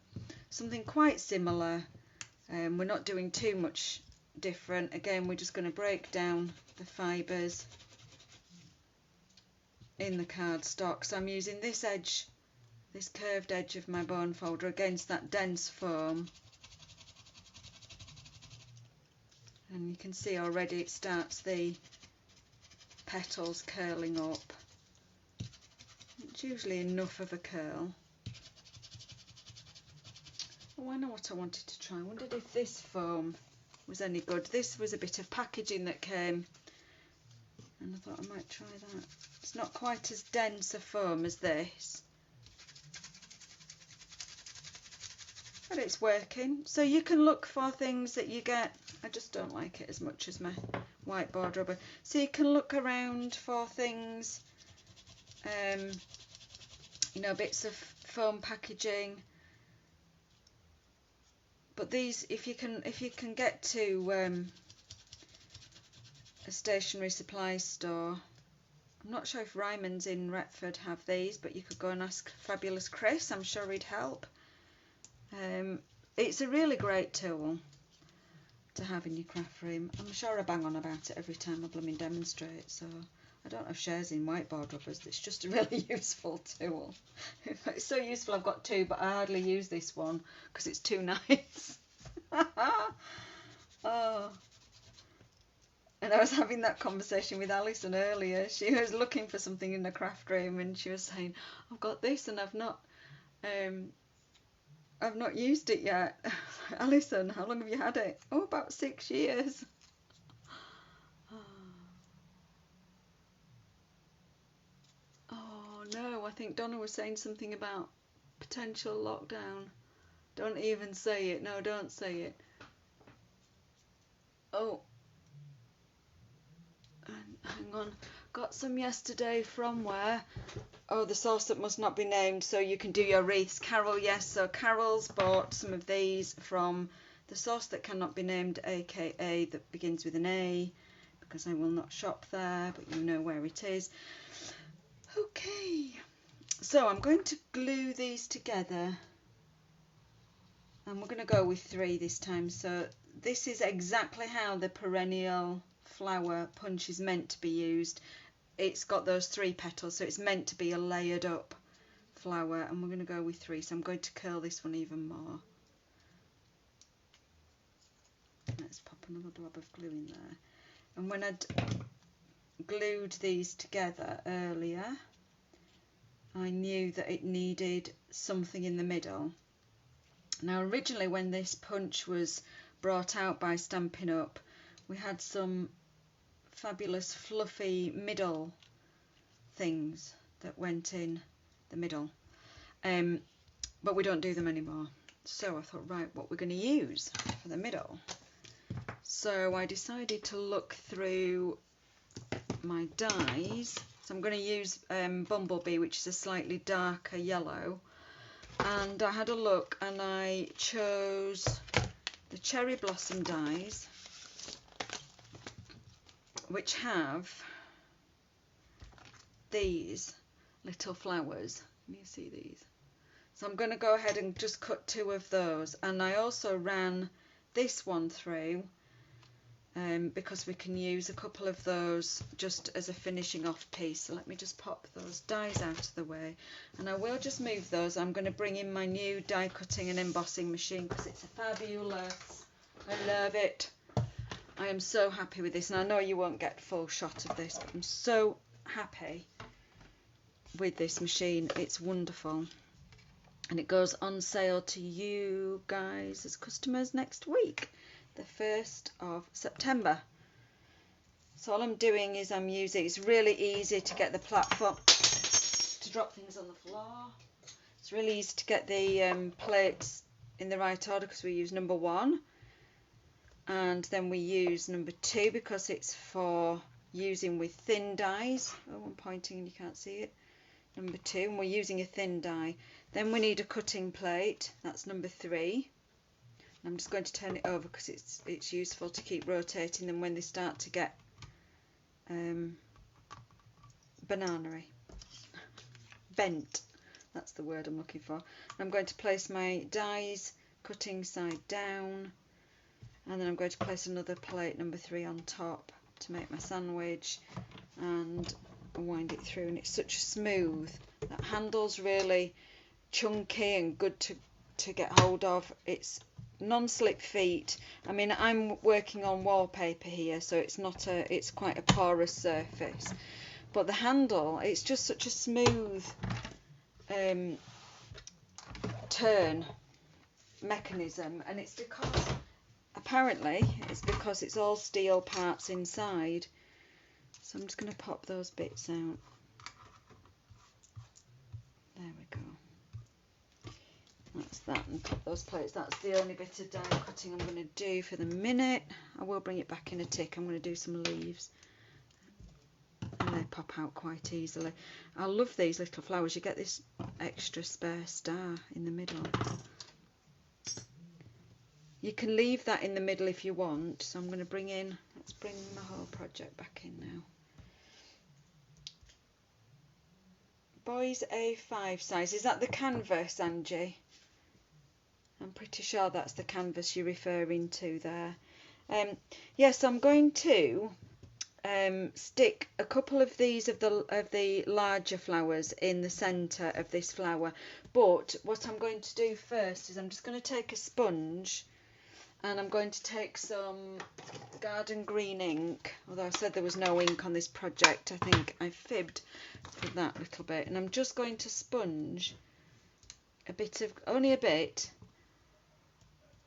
something quite similar. We're not doing too much different. Again, we're just going to break down the fibres in the cardstock. So I'm using this edge, this curved edge of my bone folder against that dense foam. And you can see already it starts the petals curling up. It's usually enough of a curl. Oh, I know what I wanted to try. I wondered if this foam was any good. This was a bit of packaging that came, and I thought I might try that. It's not quite as dense a foam as this, but it's working. So you can look for things that you get. I just don't like it as much as my whiteboard rubber. So you can look around for things, you know, bits of foam packaging. But these, if you can get to a stationery supply store, I'm not sure if Ryman's in Retford have these, but you could go and ask Fabulous Chris. I'm sure he'd help. It's a really great tool to have in your craft room. I'm sure I bang on about it every time I blooming demonstrate, so I don't have shares in whiteboard rubbers. It's just a really useful tool. It's so useful I've got 2, but I hardly use this one because it's too nice. Oh. And I was having that conversation with Alison earlier. She was looking for something in the craft room and she was saying, I've got this and I've not used it yet. Alison, how long have you had it? Oh, about 6 years. Oh no, I think Donna was saying something about potential lockdown. Don't even say it. No, don't say it. Oh. Hang on. Got some yesterday from where? Oh, the source that must not be named, so you can do your wreaths. Carol, yes, so Carol's bought some of these from the source that cannot be named, aka that begins with an A, because I will not shop there, but you know where it is. Okay, so I'm going to glue these together, and we're going to go with 3 this time. So this is exactly how the perennial flower punch is meant to be used. It's got those 3 petals, so it's meant to be a layered up flower, and we're going to go with 3. So I'm going to curl this one even more. Let's pop another blob of glue in there. And when I'd glued these together earlier, I knew that it needed something in the middle. Now originally when this punch was brought out by Stampin' Up, we had some fabulous fluffy middle things that went in the middle, but we don't do them anymore. So I thought, right, what we're going to use for the middle. So I decided to look through my dies. So I'm going to use Bumblebee, which is a slightly darker yellow, and I had a look and I chose the Cherry Blossom dies, which have these little flowers. Can you see these? So I'm going to go ahead and just cut 2 of those, and I also ran this one through because we can use a couple of those just as a finishing off piece. So let me just pop those dies out of the way, and I will just move those. I'm going to bring in my new die cutting and embossing machine because it's fabulous. I love it. I am so happy with this, and I know you won't get a full shot of this, but I'm so happy with this machine. It's wonderful, and it goes on sale to you guys as customers next week, the 1st of September. So all I'm doing is I'm using, it's really easy to get the platform to drop things on the floor. It's really easy to get the plates in the right order because we use number 1. And then we use number 2 because it's for using with thin dies. Oh, I'm pointing and you can't see it. Number 2, and we're using a thin die. Then we need a cutting plate. That's number 3. And I'm just going to turn it over because it's useful to keep rotating them when they start to get banana-y. Bent. That's the word I'm looking for. I'm going to place my dies cutting side down. And then I'm going to place another plate, number 3, on top to make my sandwich and wind it through. And it's such smooth. That handle's really chunky and good to get hold of. It's non-slip feet. I mean, I'm working on wallpaper here, so it's quite a porous surface. But the handle, it's just such a smooth turn mechanism, and it's because apparently it's because it's all steel parts inside. So I'm just going to pop those bits out. There we go. That's that, and pop those plates. That's the only bit of die cutting I'm going to do for the minute. I will bring it back in a tick. I'm going to do some leaves, and they pop out quite easily. I love these little flowers. You get this extra spare star in the middle. You can leave that in the middle if you want. So I'm going to let's bring my whole project back in now. Boys A5 size. Is that the canvas, Angie? I'm pretty sure that's the canvas you're referring to there. Yes, I'm going to stick a couple of these of the larger flowers in the centre of this flower. But what I'm going to do first is I'm just going to take a sponge, and I'm going to take some garden green ink, although I said there was no ink on this project. I think I fibbed for that little bit. And I'm just going to sponge only a bit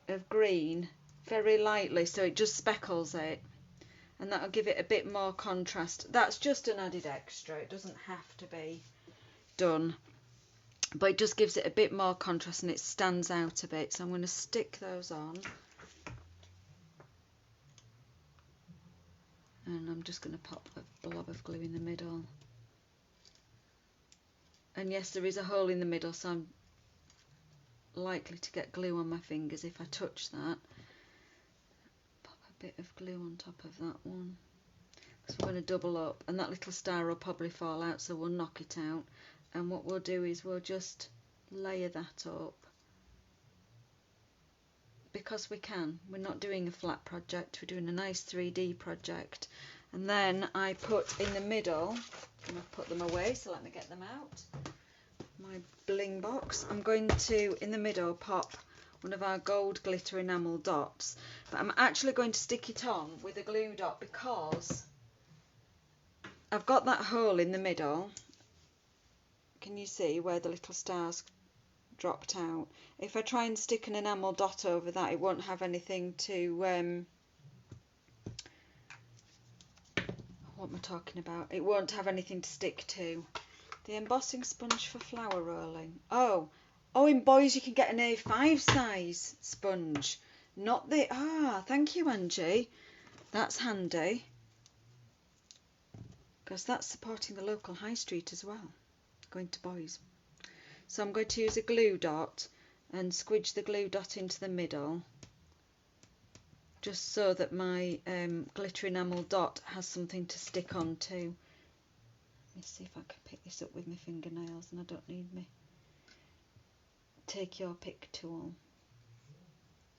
of green very lightly, so it just speckles it. And that'll give it a bit more contrast. That's just an added extra. It doesn't have to be done, but it just gives it a bit more contrast and it stands out a bit. So I'm going to stick those on. And I'm just going to pop a blob of glue in the middle. And yes, there is a hole in the middle, so I'm likely to get glue on my fingers if I touch that. Pop a bit of glue on top of that one. So we're going to double up, and that little star will probably fall out, so we'll knock it out. And what we'll do is we'll just layer that up. Because we can. We're not doing a flat project, we're doing a nice 3D project. And then I put in the middle, and I've put them away, so let me get them out. My bling box. I'm going to, in the middle, pop one of our gold glitter enamel dots. But I'm actually going to stick it on with a glue dot because I've got that hole in the middle. Can you see where the little stars dropped out? If I try and stick an enamel dot over that, it won't have anything to what am I talking about? It won't have anything to stick to. The embossing sponge for flower rolling. Oh, in boys you can get an A5 size sponge, not the thank you, Angie. That's handy because that's supporting the local high street as well. Going to boys. So I'm going to use a glue dot and squidge the glue dot into the middle, just so that my glitter enamel dot has something to stick onto. Let me see if I can pick this up with my fingernails, and I don't need me take your pick tool,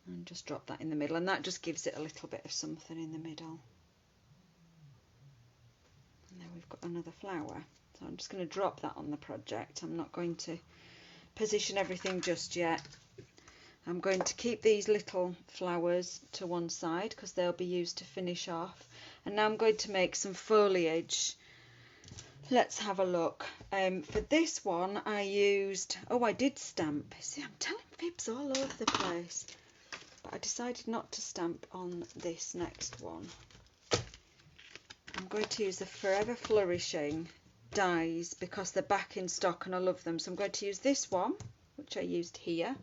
and just drop that in the middle, and that just gives it a little bit of something in the middle. And then we've got another flower, so I'm just going to drop that on the project. I'm not going to position everything just yet. I'm going to keep these little flowers to one side because they'll be used to finish off. And now I'm going to make some foliage. Let's have a look. For this one I used, I did stamp. See, I'm telling fibs all over the place. But I decided not to stamp on this next one. I'm going to use the Forever Flourishing dies because they're back in stock and I love them. So I'm going to use this one, which I used here.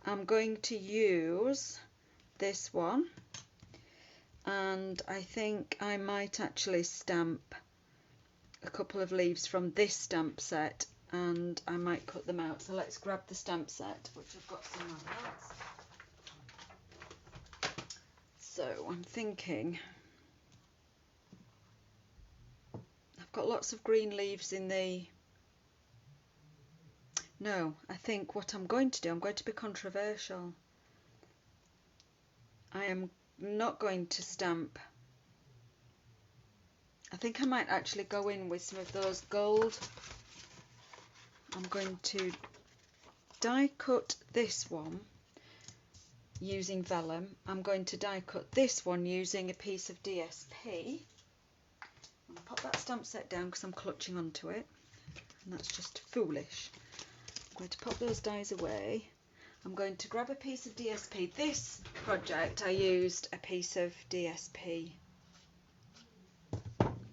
I'm going to use this one, and I think I might actually stamp a couple of leaves from this stamp set, and I might cut them out. So let's grab the stamp set, which I've got some of that. So I'm thinking I've got lots of green leaves in the... No, I think what I'm going to do, I'm going to be controversial. I am not going to stamp. I think I might actually go in with some of those gold. I'm going to die cut this one using vellum. I'm going to die cut this one using a piece of DSP. I'll pop that stamp set down because I'm clutching onto it, and that's just foolish. I'm going to pop those dies away. I'm going to grab a piece of DSP. This project I used a piece of DSP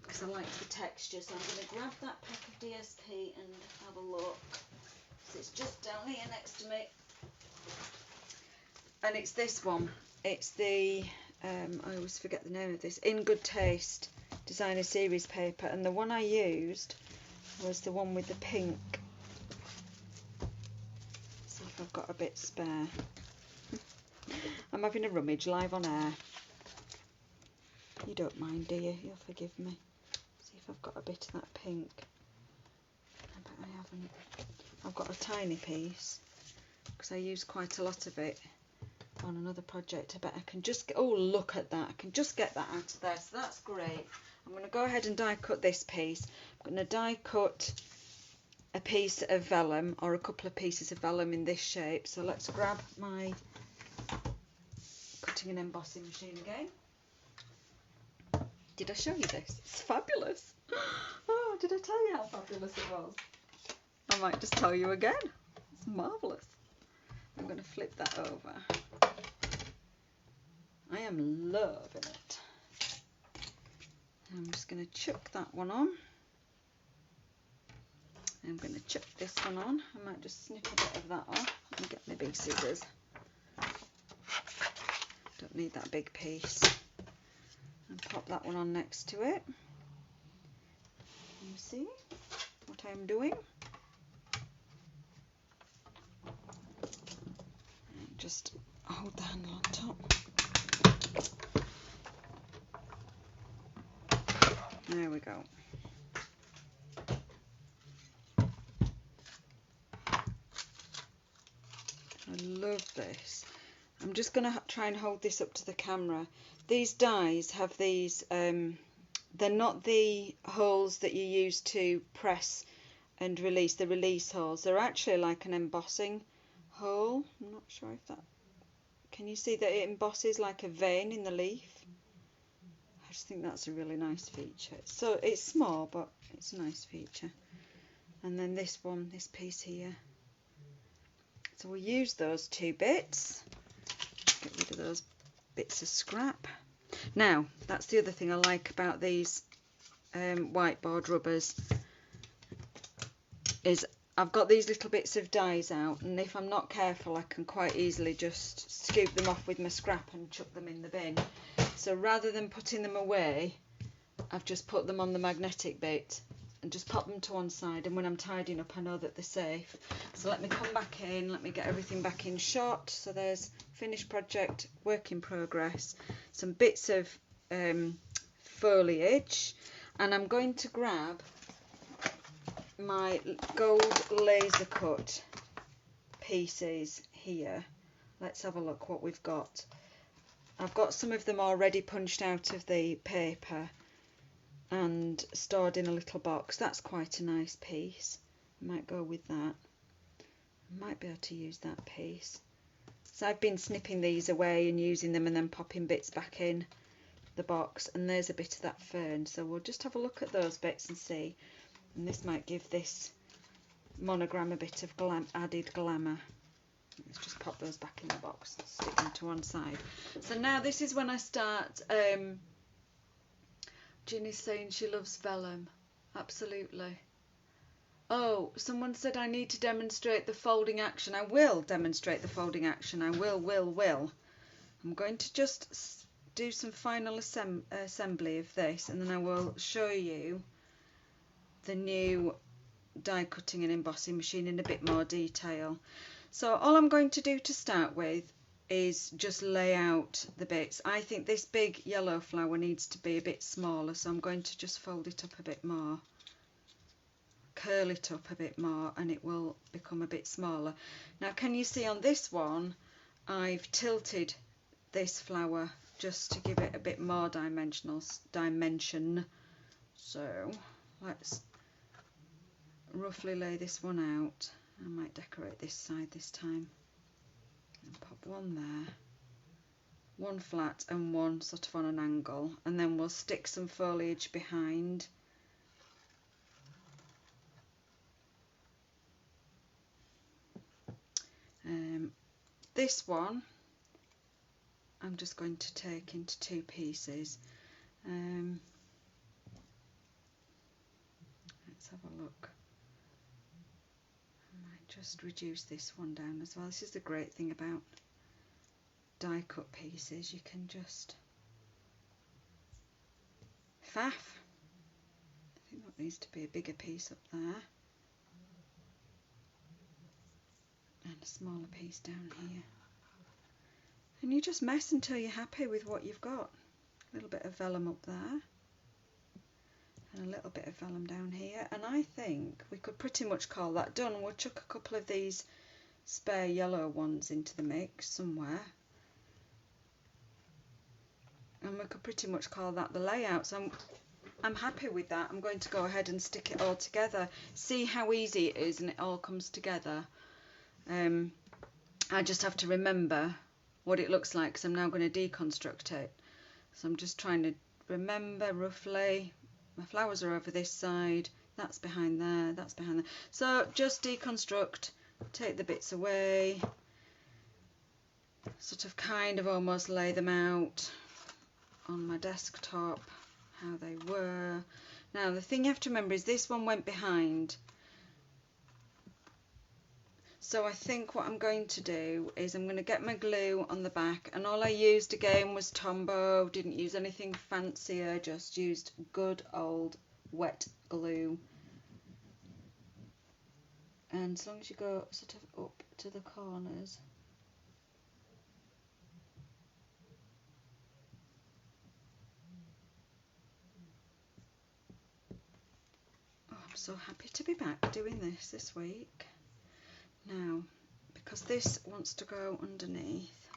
because I like the texture, so I'm going to grab that pack of DSP and have a look. So it's just down here next to me, and it's this one. It's the I always forget the name of this, In Good Taste designer series paper, and the one I used was the one with the pink. See if I've got a bit spare. I'm having a rummage live on air. You don't mind, do you? You'll forgive me. See if I've got a bit of that pink. I bet I haven't. I've got a tiny piece because I used quite a lot of it on another project. I bet I can just get, oh, look at that. I can just get that out of there, so that's great. I'm going to go ahead and die cut this piece. I'm going to die cut a piece of vellum, or a couple of pieces of vellum in this shape. So let's grab my cutting and embossing machine again. Did I show you this? It's fabulous. Oh, did I tell you how fabulous it was? I might just tell you again. It's marvellous. I'm going to flip that over. I am loving it. I'm just going to chuck that one on. I'm going to chuck this one on. I might just snip a bit of that off and get my big scissors. Don't need that big piece. and pop that one on next to it. You see what I'm doing? Just hold the handle on top. There we go. I love this. I'm just going to try and hold this up to the camera. These dies have these, they're not the holes that you use to press and release, the release holes. They're actually like an embossing hole. I'm not sure if that, can you see that it embosses like a vein in the leaf? I just think that's a really nice feature. So it's small, but it's a nice feature. And then this one, this piece here. So we'll use those two bits. Get rid of those bits of scrap. Now, that's the other thing I like about these whiteboard rubbers, is I've got these little bits of dies out, and if I'm not careful I can quite easily just scoop them off with my scrap and chuck them in the bin. So rather than putting them away, I've just put them on the magnetic bit and just pop them to one side, and when I'm tidying up I know that they're safe. So let me come back in, let me get everything back in shot. So there's finished project, work in progress, some bits of foliage, and I'm going to grab my gold laser cut pieces here. Let's have a look what we've got. I've got some of them already punched out of the paper and stored in a little box. That's quite a nice piece. I might go with that. I might be able to use that piece. So I've been snipping these away and using them and then popping bits back in the box, and there's a bit of that fern, so we'll just have a look at those bits and see, and this might give this monogram a bit of added glamour. Let's just pop those back in the box, stick them to one side. So now this is when I start. Ginny's saying she loves vellum. Absolutely. Oh, someone said I need to demonstrate the folding action. I will demonstrate the folding action. I will. I'm going to just do some final assembly of this, and then I will show you the new die cutting and embossing machine in a bit more detail. So all I'm going to do to start with is just lay out the bits. I think this big yellow flower needs to be a bit smaller, so I'm going to just fold it up a bit more, curl it up a bit more, and it will become a bit smaller. Now can you see on this one I've tilted this flower just to give it a bit more dimension. So let's roughly lay this one out. I might decorate this side this time. And pop one there, one flat and one sort of on an angle, and then we'll stick some foliage behind. This one I'm just going to take into two pieces. Let's have a look. I might just reduce this one down as well. This is the great thing about die cut pieces, you can just faff. I think that needs to be a bigger piece up there and a smaller piece down here. And you just mess until you're happy with what you've got. A little bit of vellum up there and a little bit of vellum down here, and I think we could pretty much call that done. We'll chuck a couple of these spare yellow ones into the mix somewhere, and we could pretty much call that the layout. So I'm happy with that. I'm going to go ahead and stick it all together, see how easy it is, and it all comes together. I just have to remember what it looks like, because I'm now going to deconstruct it. So I'm just trying to remember roughly. My flowers are over this side, that's behind there, that's behind there. So just deconstruct, take the bits away, sort of kind of almost lay them out on my desktop how they were. Now the thing you have to remember is this one went behind. So I think what I'm going to do is I'm going to get my glue on the back, and all I used again was Tombow, didn't use anything fancier, just used good old wet glue. And as long as you go sort of up to the corners, oh, I'm so happy to be back doing this week. Now, because this wants to go underneath,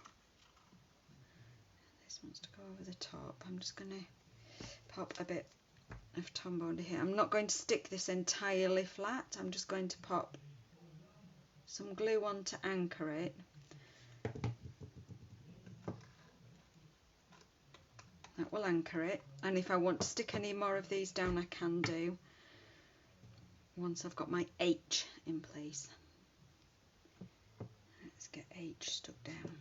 this wants to go over the top, I'm just going to pop a bit of Tombow under here. I'm not going to stick this entirely flat, I'm just going to pop some glue on to anchor it. That will anchor it, and if I want to stick any more of these down, I can do once I've got my H in place. Let's get H stuck down.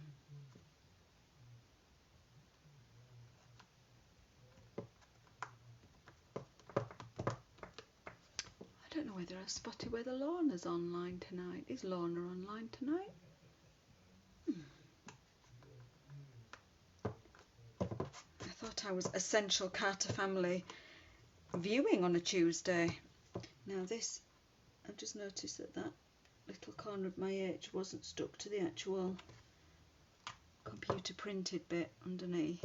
I don't know whether I've spotted whether Lorna's online tonight. Is Lorna online tonight? I thought I was Essential Carter Family viewing on a Tuesday. Now this, I've just noticed that that little corner of my H wasn't stuck to the actual computer printed bit underneath.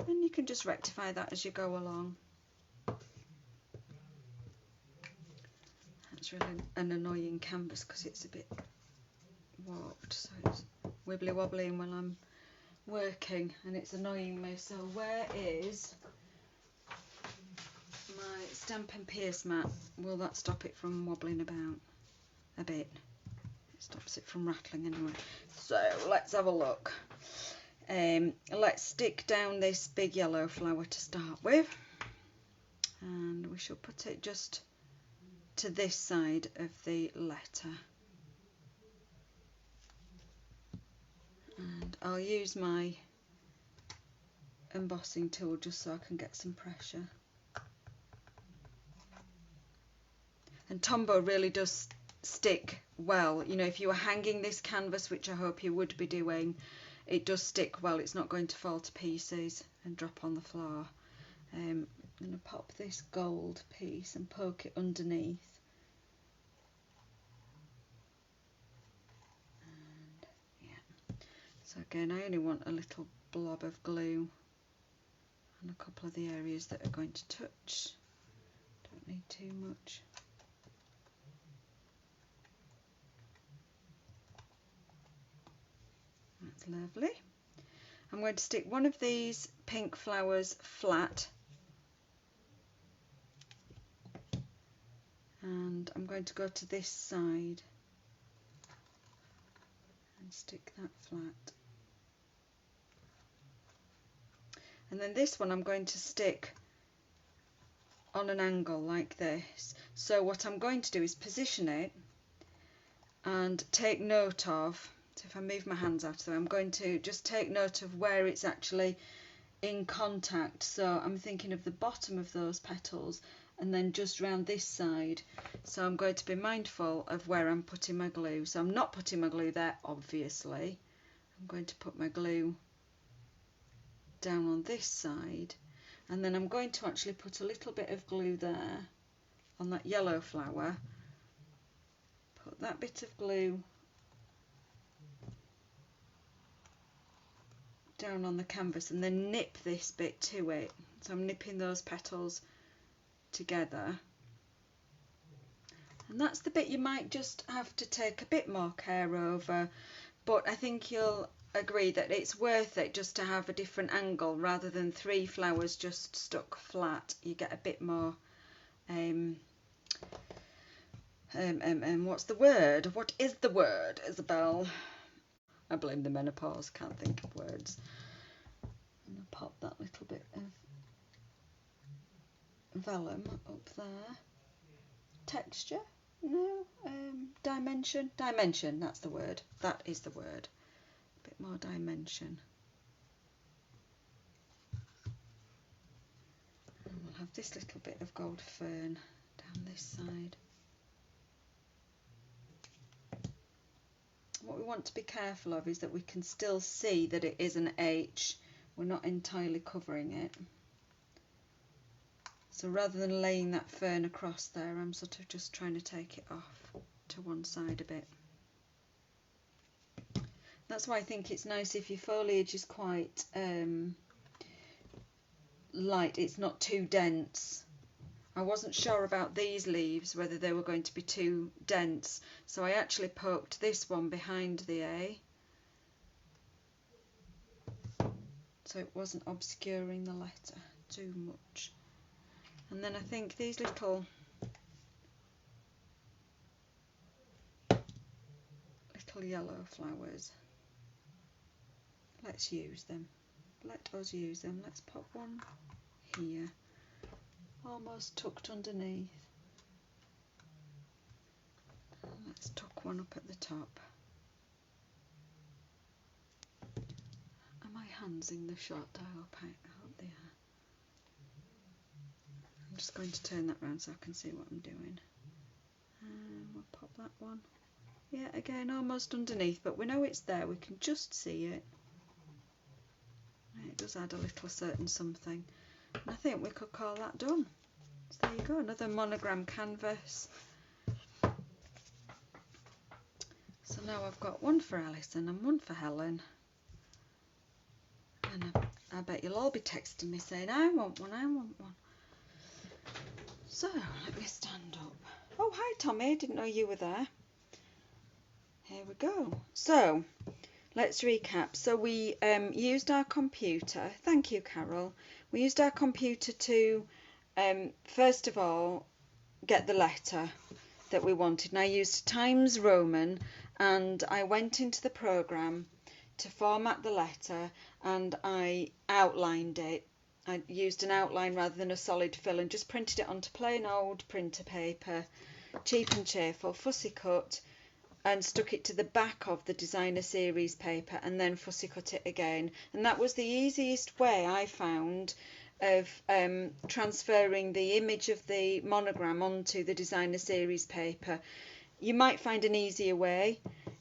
And you can just rectify that as you go along. That's really an annoying canvas because it's a bit warped, so it's wibbly wobbling while I'm working and it's annoying me. So where is my Stampin' Pierce mat? Will that stop it from wobbling about a bit? It stops it from rattling anyway. So let's have a look. Let's stick down this big yellow flower to start with, and we shall put it just to this side of the letter. And I'll use my embossing tool just so I can get some pressure. And Tombow really does stick well. You know, if you were hanging this canvas, which I hope you would be doing, it does stick well. It's not going to fall to pieces and drop on the floor. I'm going to pop this gold piece and poke it underneath. And yeah. So again, I only want a little blob of glue on a couple of the areas that are going to touch. Don't need too much. That's lovely. I'm going to stick one of these pink flowers flat, and I'm going to go to this side and stick that flat. And then this one I'm going to stick on an angle like this. So what I'm going to do is position it and take note of, so if I move my hands out of the way, I'm going to just take note of where it's actually in contact. So I'm thinking of the bottom of those petals and then just round this side. So I'm going to be mindful of where I'm putting my glue. So I'm not putting my glue there, obviously. I'm going to put my glue down on this side, and then I'm going to actually put a little bit of glue there on that yellow flower. Put that bit of glue down on the canvas and then nip this bit to it. So I'm nipping those petals together, and that's the bit you might just have to take a bit more care over, but I think you'll agree that it's worth it just to have a different angle rather than three flowers just stuck flat. You get a bit more what's the word? What is the word, Isabel? I blame the menopause, can't think of words. I'm going to pop that little bit of vellum up there. Texture? No. Dimension? Dimension, that's the word. That is the word. A bit more dimension. And we'll have this little bit of gold fern down this side. what we want to be careful of is that we can still see that it is an H. We're not entirely covering it. So rather than laying that fern across there, I'm sort of just trying to take it off to one side a bit. That's why I think it's nice if your foliage is quite light, it's not too dense. I wasn't sure about these leaves, whether they were going to be too dense, so I actually poked this one behind the A, so it wasn't obscuring the letter too much. And then I think these little yellow flowers, let's use them. Let us use them. Let's pop one here, almost tucked underneath. Let's tuck one up at the top. Are my hands in the shot? I hope they are. I'm just going to turn that round so I can see what I'm doing. And we'll pop that one. Yeah, again, almost underneath, but we know it's there. We can just see it. It does add a little certain something. And I think we could call that done. So there you go, another monogram canvas. So now I've got one for Alison and one for Helen. And I bet you'll all be texting me saying, I want one, I want one. So, let me stand up. Oh, hi Tommy, didn't know you were there. Here we go. So, let's recap. So we used our computer. Thank you, Carol. We used our computer to, first of all, get the letter that we wanted. And I used Times Roman, and I went into the program to format the letter, and I outlined it. I used an outline rather than a solid fill, and just printed it onto plain old printer paper, cheap and cheerful, fussy cut, and stuck it to the back of the designer series paper, and then fussy cut it again. And that was the easiest way I found of transferring the image of the monogram onto the designer series paper. You might find an easier way,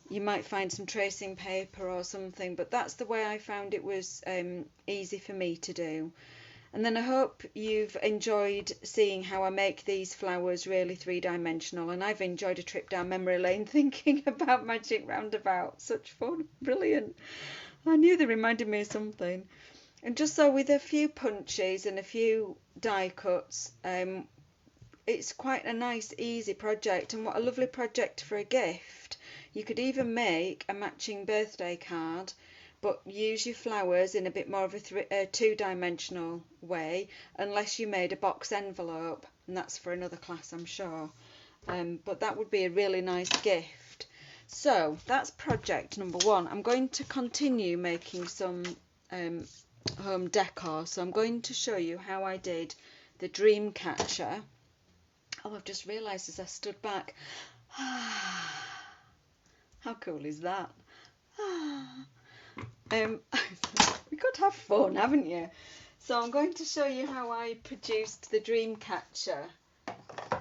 you might find some tracing paper or something, but that's the way I found it was easy for me to do. And then I hope you've enjoyed seeing how I make these flowers really three-dimensional, and I've enjoyed a trip down memory lane thinking about Magic Roundabout. Such fun, brilliant. I knew they reminded me of something. And just so with a few punches and a few die cuts, it's quite a nice easy project, and what a lovely project for a gift. You could even make a matching birthday card, but use your flowers in a bit more of a two-dimensional way, unless you made a box envelope, and that's for another class, I'm sure. But that would be a really nice gift. So that's project number one. I'm going to continue making some home decor, so I'm going to show you how I did the dream catcher. Oh, I've just realised as I stood back, how cool is that? We could have fun, haven't you? So I'm going to show you how I produced the dream catcher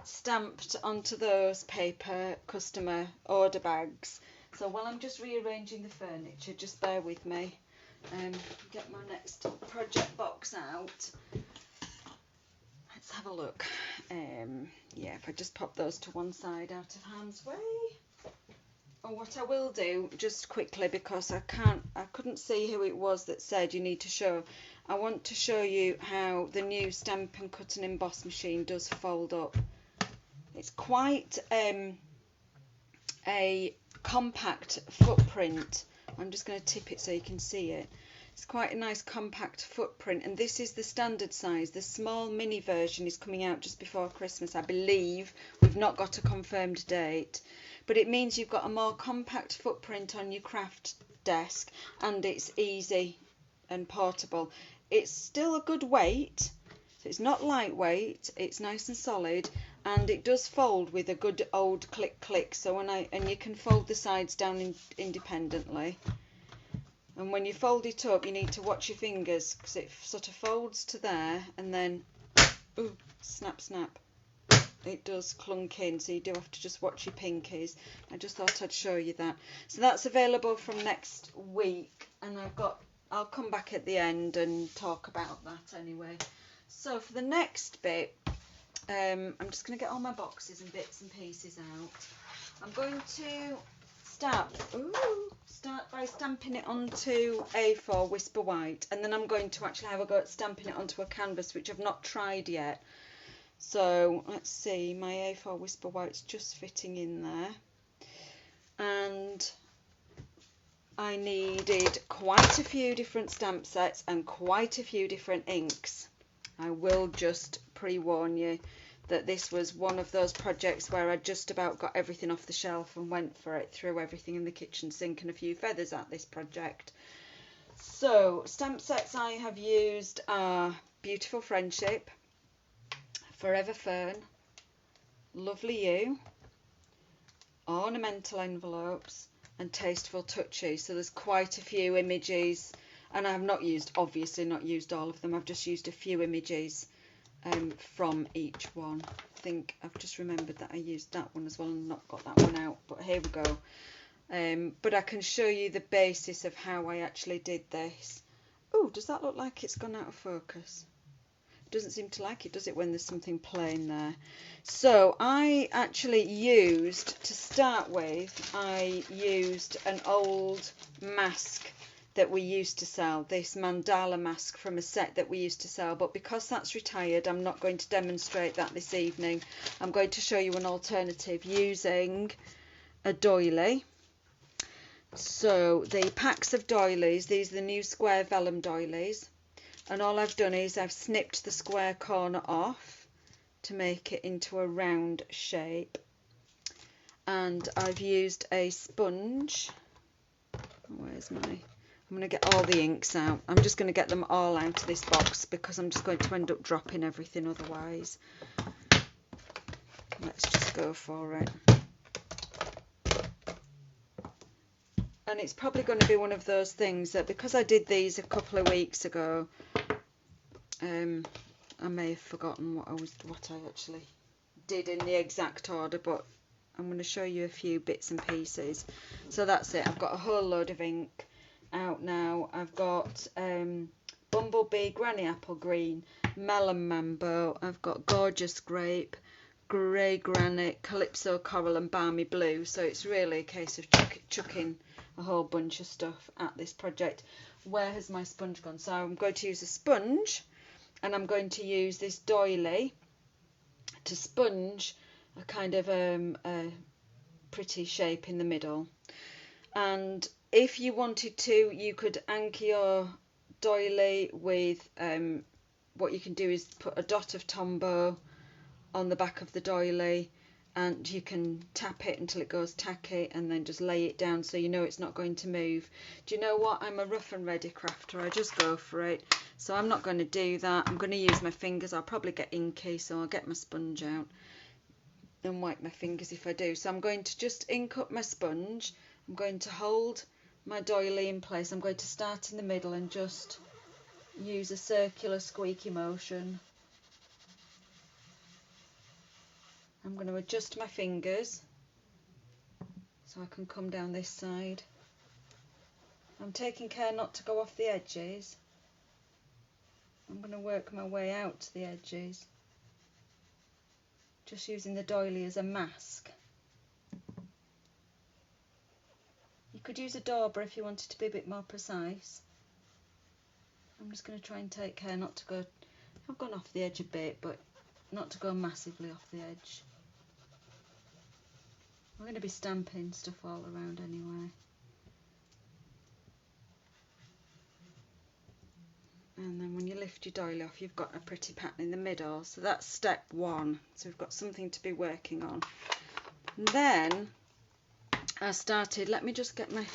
stamped onto those paper customer order bags. So while I'm just rearranging the furniture, just bear with me. Get my next project box out. Let's have a look. Yeah, if I just pop those to one side out of harm's way. And what I will do, just quickly, because I couldn't see who it was that said you need to show. I want to show you how the new Stampin' Cut and Emboss machine does fold up. It's quite a compact footprint. I'm just going to tip it so you can see it. It's quite a nice compact footprint, and this is the standard size. The small mini version is coming out just before Christmas, I believe. We've not got a confirmed date, but it means you've got a more compact footprint on your craft desk, and it's easy and portable. It's still a good weight, so it's not lightweight, it's nice and solid, and it does fold with a good old click, so and you can fold the sides down independently. And when you fold it up, you need to watch your fingers, because it sort of folds to there, and then, ooh, snap, snap. it does clunk in, so you do have to just watch your pinkies. I just thought I'd show you that. So that's available from next week, and I'll come back at the end and talk about that anyway. So for the next bit, I'm just going to get all my boxes and bits and pieces out. I'm going to start by stamping it onto A4 Whisper White, and then I'm going to actually have a go at stamping it onto a canvas, which I've not tried yet. So let's see, my A4 Whisper White's just fitting in there, and I needed quite a few different stamp sets and quite a few different inks. I will just pre-warn you that this was one of those projects where I just about got everything off the shelf and went for it, threw everything in the kitchen sink and a few feathers at this project. So stamp sets I have used are Beautiful Friendship, Forever Fern, Lovely You, Ornamental Envelopes and Tasteful Touches. So there's quite a few images, and I have obviously not used all of them. I've just used a few images from each one. I think I've just remembered that I used that one as well and not got that one out, but here we go. But I can show you the basis of how I actually did this. Oh, does that look like it's gone out of focus? It doesn't seem to like it, does it, when there's something plain there? So I actually used, to start with, I used an old mask that we used to sell, this mandala mask from a set that we used to sell, but because that's retired, I'm not going to demonstrate that this evening. I'm going to show you an alternative using a doily. So the packs of doilies, these are the new square vellum doilies, and all I've done is I've snipped the square corner off to make it into a round shape, and I've used a sponge. Where's my... I'm going to get all the inks out. I'm just going to get them all out of this box because I'm just going to end up dropping everything otherwise. Let's just go for it. And it's probably going to be one of those things that, because I did these a couple of weeks ago, I may have forgotten what I actually did in the exact order, but I'm going to show you a few bits and pieces. So that's it. I've got a whole load of ink out now. I've got Bumblebee, Granny Apple Green, Melon Mambo, I've got Gorgeous Grape, Grey Granite, Calypso Coral and Balmy Blue. So it's really a case of chucking a whole bunch of stuff at this project. Where has my sponge gone? So I'm going to use a sponge, and I'm going to use this doily to sponge a kind of a pretty shape in the middle. And if you wanted to, you could anchor your doily with, what you can do is put a dot of Tombow on the back of the doily, and you can tap it until it goes tacky and then just lay it down so you know it's not going to move. Do you know what? I'm a rough and ready crafter. I just go for it. So I'm not going to do that. I'm going to use my fingers. I'll probably get inky, so I'll get my sponge out and wipe my fingers if I do. So I'm going to just ink up my sponge. I'm going to hold my doily in place. I'm going to start in the middle and just use a circular squeaky motion. I'm going to adjust my fingers so I can come down this side. I'm taking care not to go off the edges. I'm going to work my way out to the edges, just using the doily as a mask. You could use a dauber if you wanted to be a bit more precise. I'm just going to try and take care not to go... I've gone off the edge a bit, but not to go massively off the edge. I'm going to be stamping stuff all around anyway. And then when you lift your doily off, you've got a pretty pattern in the middle. So that's step one. So we've got something to be working on. And then I started, let me just get my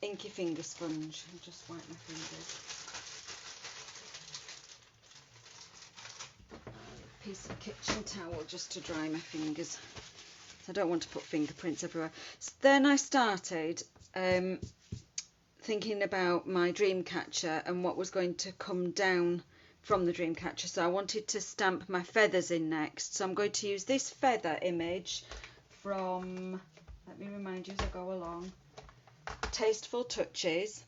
inky finger sponge and just wipe my fingers. A piece of kitchen towel just to dry my fingers. I don't want to put fingerprints everywhere. So then I started thinking about my dream catcher and what was going to come down from the dream catcher, so I wanted to stamp my feathers in next. So I'm going to use this feather image from, let me remind you as I go along, Tasteful Touches.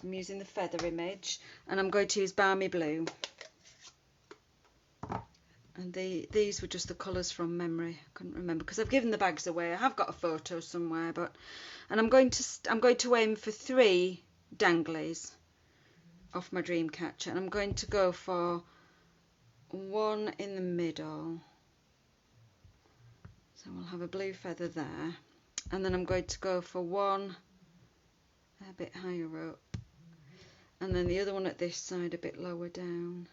I'm using the feather image, and I'm going to use Balmy Blue. And these were just the colours from memory. I couldn't remember because I've given the bags away. I have got a photo somewhere, and I'm going to aim for 3 danglies off my dream catcher, and I'm going to go for 1 in the middle. So we'll have a blue feather there, and then I'm going to go for 1 a bit higher up, and then the other one at this side a bit lower down.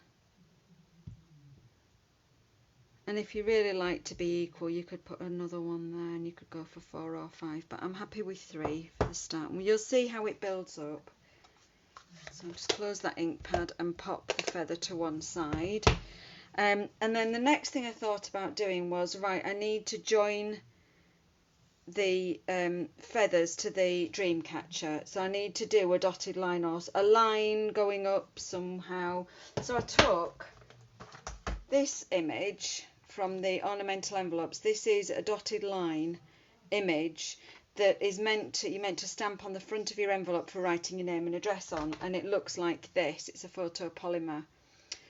And if you really like to be equal, you could put another one there, and you could go for 4 or 5, but I'm happy with 3 for the start. And you'll see how it builds up. So I'll just close that ink pad and pop the feather to one side. And then the next thing I thought about doing was, right, I need to join the feathers to the dream catcher. So I need to do a dotted line or a line going up somehow. So I took this image from the ornamental envelopes. This is a dotted line image that is meant to stamp on the front of your envelope for writing your name and address on, and it looks like this. It's a photopolymer.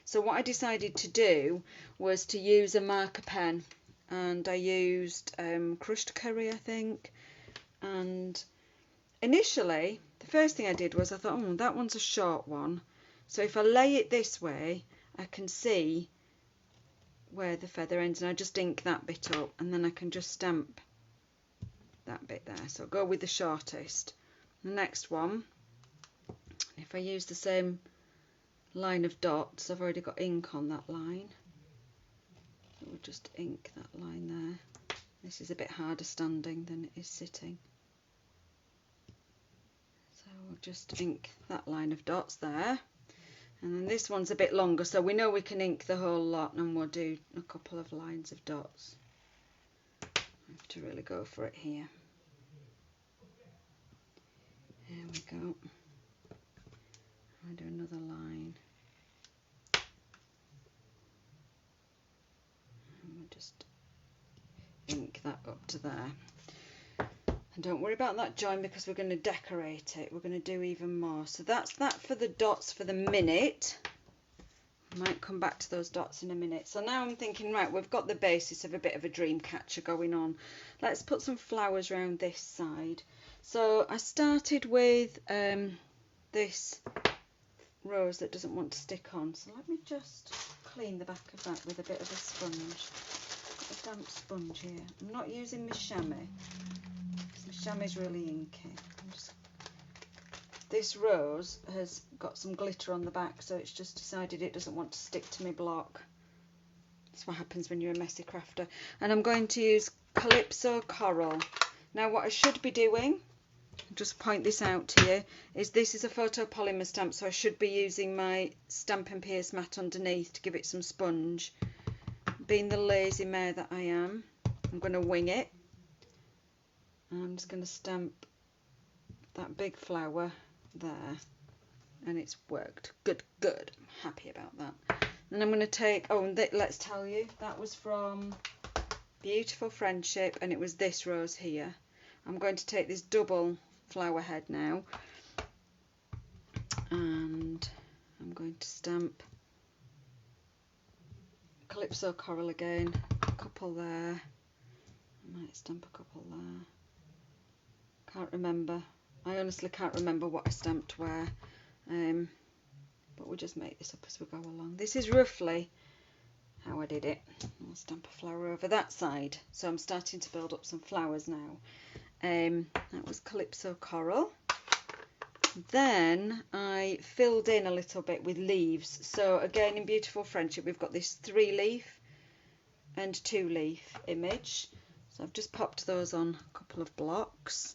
So what I decided to do was to use a marker pen, and I used crushed curry, I think. And initially the first thing I did was I thought, oh, that one's a short one, so if I lay it this way I can see where the feather ends, and I just ink that bit up, and then I can just stamp that bit there. So I'll go with the shortest. The next one, if I use the same line of dots, I've already got ink on that line, so we'll just ink that line there. This is a bit harder standing than it is sitting, so we'll just ink that line of dots there. And then this one's a bit longer, so we know we can ink the whole lot, and we'll do a couple of lines of dots. I have to really go for it here. There we go. I'll do another line. And we'll just ink that up to there. And don't worry about that join, because we're going to decorate it. We're going to do even more. So that's that for the dots for the minute. I might come back to those dots in a minute. So now I'm thinking, right, we've got the basis of a bit of a dream catcher going on. Let's put some flowers around this side. So I started with this rose that doesn't want to stick on. So let me just clean the back of that with a bit of a sponge. Got a damp sponge here. I'm not using my chamois, because my chamois is really inky. This rose has got some glitter on the back, so it's just decided it doesn't want to stick to my block. That's what happens when you're a messy crafter. And I'm going to use Calypso Coral. Now what I should be doing, just point this out to you, is this is a photopolymer stamp, so I should be using my Stampin' Pierce mat underneath to give it some sponge. Being the lazy mare that I am, I'm going to wing it. And I'm just going to stamp that big flower there, and it's worked. Good. I'm happy about that. And I'm going to take, let's tell you, that was from Beautiful Friendship, and it was this rose here. I'm going to take this double flower head now, and I'm going to stamp Calypso Coral again, a couple there. I might stamp a couple there. Can't remember. I honestly can't remember what I stamped where, but we'll just make this up as we go along. This is roughly how I did it. I'll stamp a flower over that side. So I'm starting to build up some flowers now. That was Calypso Coral. Then I filled in a little bit with leaves. So again, in Beautiful Friendship, we've got this 3-leaf and 2-leaf image. So I've just popped those on a couple of blocks.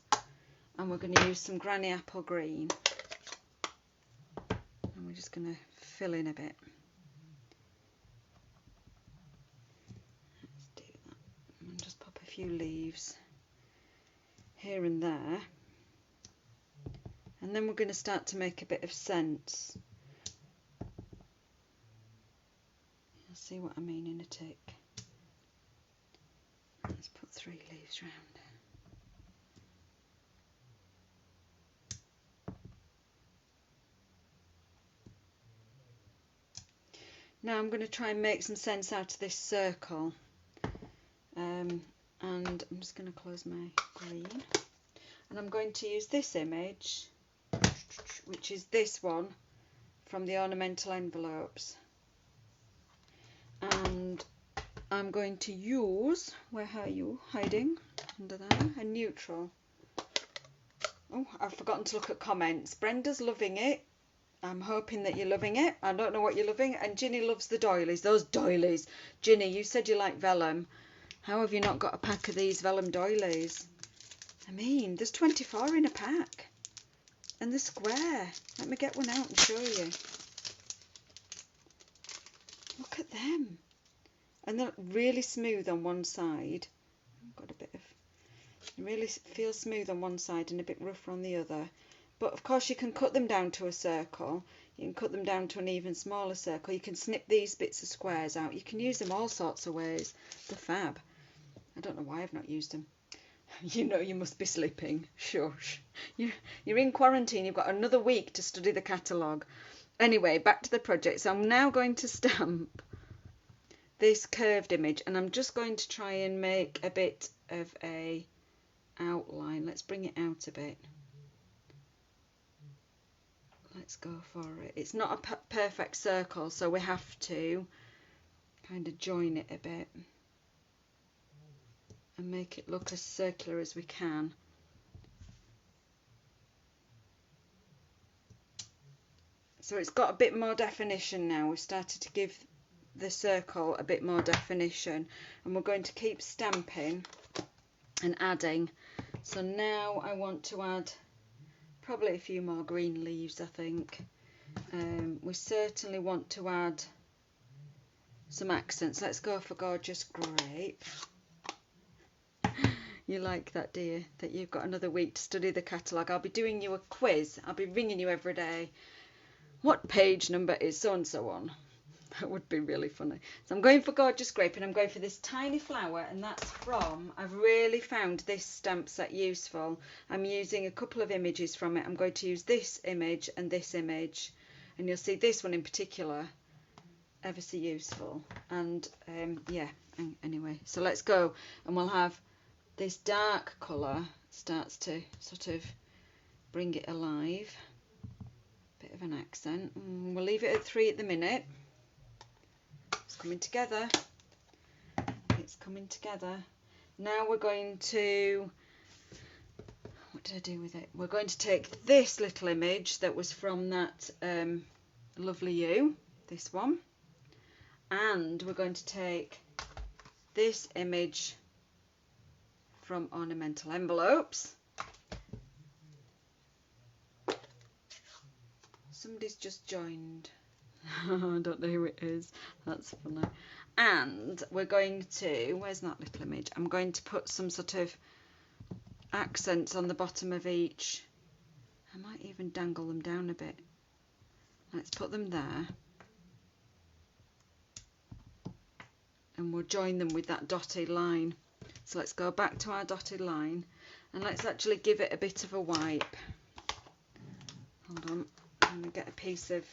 And we're going to use some Granny Apple Green, and we're just going to fill in a bit. Let's do that, and just pop a few leaves here and there, and then we're going to start to make a bit of sense. see what I mean in a tick. Let's put 3 leaves round. Now I'm going to try and make some sense out of this circle. And I'm just going to close my green. And I'm going to use this image, which is this one from the ornamental envelopes. And I'm going to use, where are you hiding? Under there, a neutral. Oh, I've forgotten to look at comments. Brenda's loving it. I'm hoping that you're loving it. I don't know what you're loving. And Ginny loves the doilies. Those doilies. Ginny, you said you like vellum. How have you not got a pack of these vellum doilies? I mean, there's 24 in a pack. And they're square. Let me get one out and show you. Look at them. And they're really smooth on one side. I've got a bit of... It really feels smooth on one side and a bit rougher on the other. But of course you can cut them down to a circle. You can cut them down to an even smaller circle. You can snip these bits of squares out. You can use them all sorts of ways. They're fab. I don't know why I've not used them. You know you must be sleeping. Shush. You're in quarantine. You've got another week to study the catalogue. Anyway, back to the project. So I'm now going to stamp this curved image. And I'm just going to try and make a bit of a outline. Let's bring it out a bit. Let's go for it. It's not a perfect circle, so we have to kind of join it a bit and make it look as circular as we can. So it's got a bit more definition now. We've started to give the circle a bit more definition, and we're going to keep stamping and adding. So now I want to add probably a few more green leaves, I think. We certainly want to add some accents. Let's go for Gorgeous Grape. You like that, dear? That you've got another week to study the catalogue. I'll be doing you a quiz. I'll be ringing you every day. What page number is so-and-so on? That would be really funny. So I'm going for Gorgeous Grape, and I'm going for this tiny flower, and that's from, I've really found this stamp set useful. I'm using a couple of images from it. I'm going to use this image and this image, and you'll see this one in particular ever so useful. And yeah, anyway, so let's go, and we'll have this dark colour starts to sort of bring it alive. Bit of an accent. We'll leave it at 3 at the minute. It's coming together. It's coming together. Now we're going to, what did I do with it? We're going to take this little image that was from that Lovely You, this one, and we're going to take this image from Ornamental Envelopes. Somebody's just joined. I don't know who it is. That's funny. And we're going to, where's that little image? I'm going to put some sort of accents on the bottom of each. I might even dangle them down a bit. Let's put them there. And we'll join them with that dotted line. So let's go back to our dotted line, and let's actually give it a bit of a wipe. Hold on. I'm going to get a piece of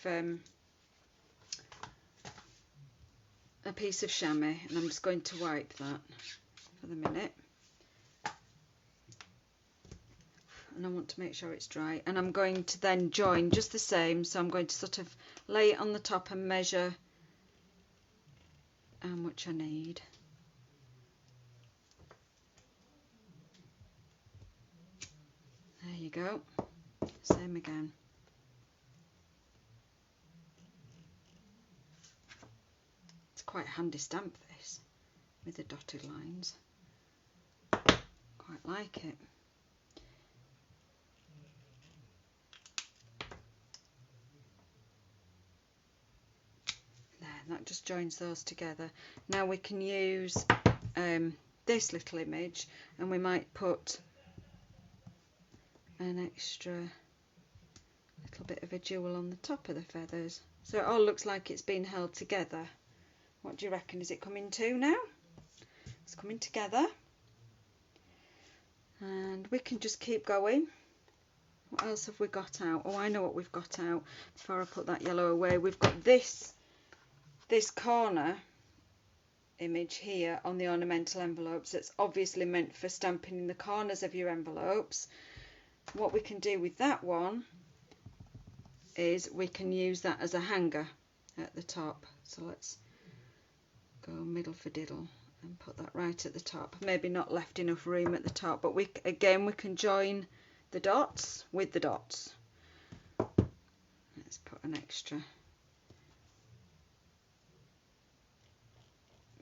chamois, and I'm just going to wipe that for the minute. And I want to make sure it's dry. And I'm going to then join just the same. So I'm going to sort of lay it on the top and measure how much I need. There you go. Same again. Quite a handy stamp, this, with the dotted lines. Quite like it. There, that just joins those together. Now we can use this little image, and we might put an extra little bit of a jewel on the top of the feathers, so it all looks like it's been held together. What do you reckon? Is it coming to now? It's coming together. And we can just keep going. What else have we got out? Oh, I know what we've got out. Before I put that yellow away, we've got this corner image here on the ornamental envelopes. That's obviously meant for stamping in the corners of your envelopes. What we can do with that one is we can use that as a hanger at the top. So let's go middle for diddle and put that right at the top. Maybe not left enough room at the top, but we can join the dots with the dots. Let's put an extra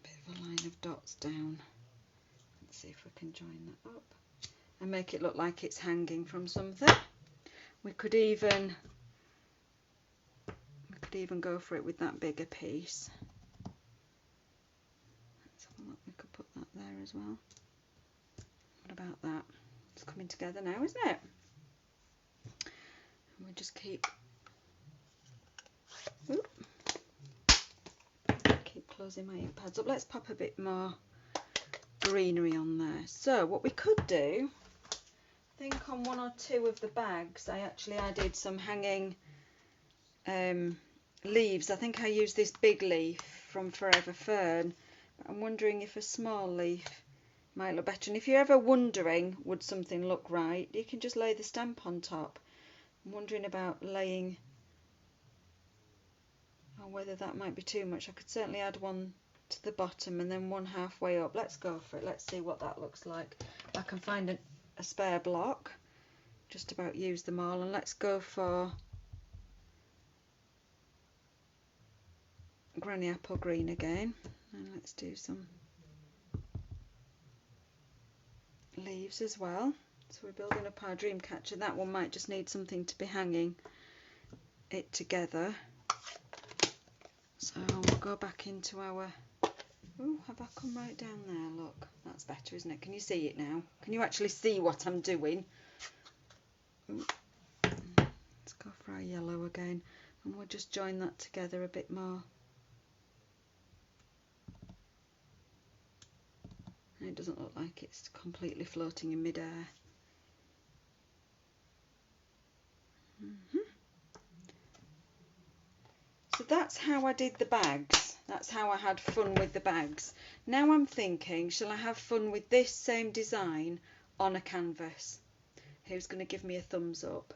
bit of a line of dots down. Let's see if we can join that up and make it look like it's hanging from something. We could even go for it with that bigger piece. Let's have a look. We could put that there as well. What about that? It's coming together now, isn't it? And we'll just keep closing my ink pads up. Let's pop a bit more greenery on there. So what we could do, I think on one or two of the bags I actually added some hanging leaves. I think I used this big leaf from Forever Fern, but I'm wondering if a small leaf might look better. And if you're ever wondering would something look right, you can just lay the stamp on top. I'm wondering about laying, or whether that might be too much. I could certainly add one to the bottom and then one halfway up. Let's go for it. Let's see what that looks like. I can find a spare block. Just about use them all, and let's go for Granny Apple Green again, and let's do some leaves as well. So we're building up our dream catcher. That one might just need something to be hanging it together. So we'll go back into our, oh, have I come right down there? Look, that's better, isn't it? Can you see it now? Can you actually see what I'm doing? Ooh. Let's go for our yellow again, and we'll just join that together a bit more. And it doesn't look like it's completely floating in midair. So that's how I did the bags. That's how I had fun with the bags. Now I'm thinking, shall I have fun with this same design on a canvas? Who's going to give me a thumbs up?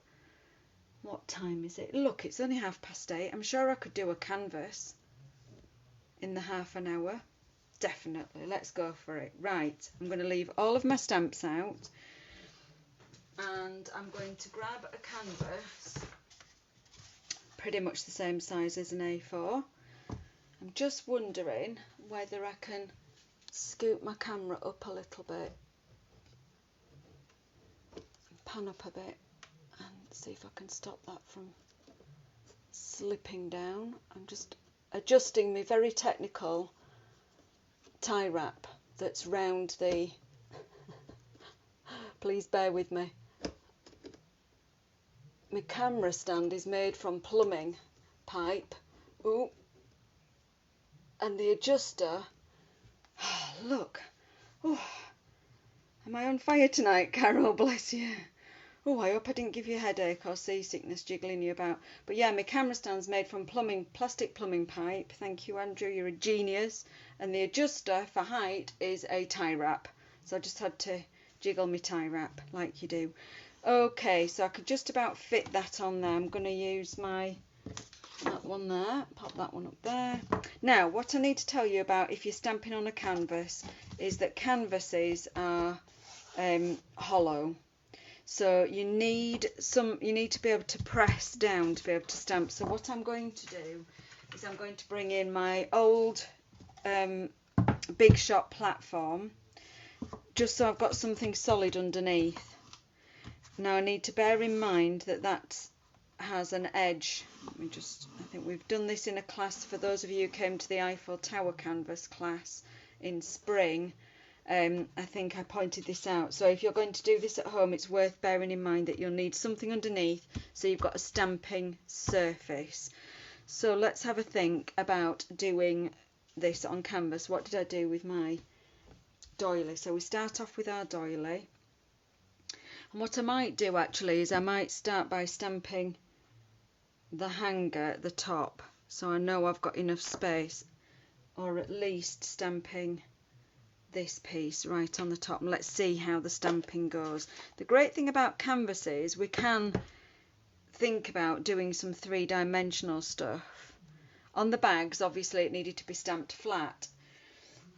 What time is it? Look, it's only 8:30. I'm sure I could do a canvas in the half an hour. Definitely. Let's go for it. Right, I'm going to leave all of my stamps out, and I'm going to grab a canvas pretty much the same size as an A4. I'm just wondering whether I can scoot my camera up a little bit, pan up a bit, and see if I can stop that from slipping down. I'm just adjusting my very technical tie wrap that's round the please bear with me. My camera stand is made from plumbing pipe. Ooh. And the adjuster, look, oh, am I on fire tonight, Carol? Bless you. Oh, I hope I didn't give you a headache or seasickness jiggling you about. But yeah, my camera stand's made from plastic plumbing pipe. Thank you, Andrew, you're a genius. And the adjuster for height is a tie wrap. So I just had to jiggle my tie wrap like you do. Okay, so I could just about fit that on there. I'm going to use that one there, pop that one up there. Now, what I need to tell you about if you're stamping on a canvas is that canvases are hollow. So you need to be able to press down to be able to stamp. So what I'm going to do is I'm going to bring in my old Big Shot platform, just so I've got something solid underneath. Now I need to bear in mind that that has an edge. I think we've done this in a class for those of you who came to the Eiffel Tower canvas class in spring. I think I pointed this out. So if you're going to do this at home, it's worth bearing in mind that you'll need something underneath so you've got a stamping surface. So let's have a think about doing this on canvas, what did I do with my doily? So we start off with our doily. And what I might do actually is I might start by stamping the hanger at the top, so I know I've got enough space, or at least stamping this piece right on the top, and let's see how the stamping goes. The great thing about canvas is we can think about doing some three-dimensional stuff. On the bags, obviously it needed to be stamped flat,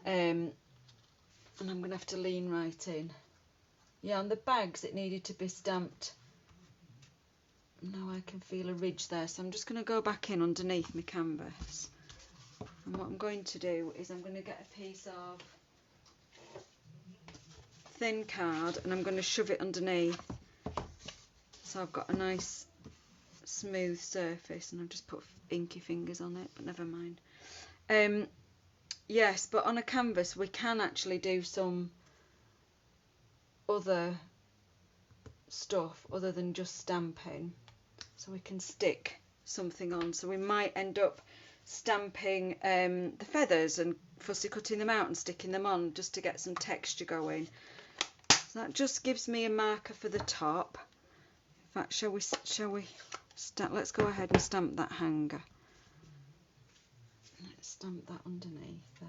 and I'm going to have to lean right in. Yeah, on the bags it needed to be stamped. Now I can feel a ridge there, so I'm just going to go back in underneath my canvas, and what I'm going to do is I'm going to get a piece of thin card and I'm going to shove it underneath, so I've got a nice smooth surface, and I've just put inky fingers on it, but never mind. Yes, but on a canvas we can actually do some other stuff other than just stamping, so we can stick something on. So we might end up stamping the feathers and fussy cutting them out and sticking them on just to get some texture going. So that just gives me a marker for the top. In fact, shall we let's go ahead and stamp that hanger. Let's stamp that underneath there.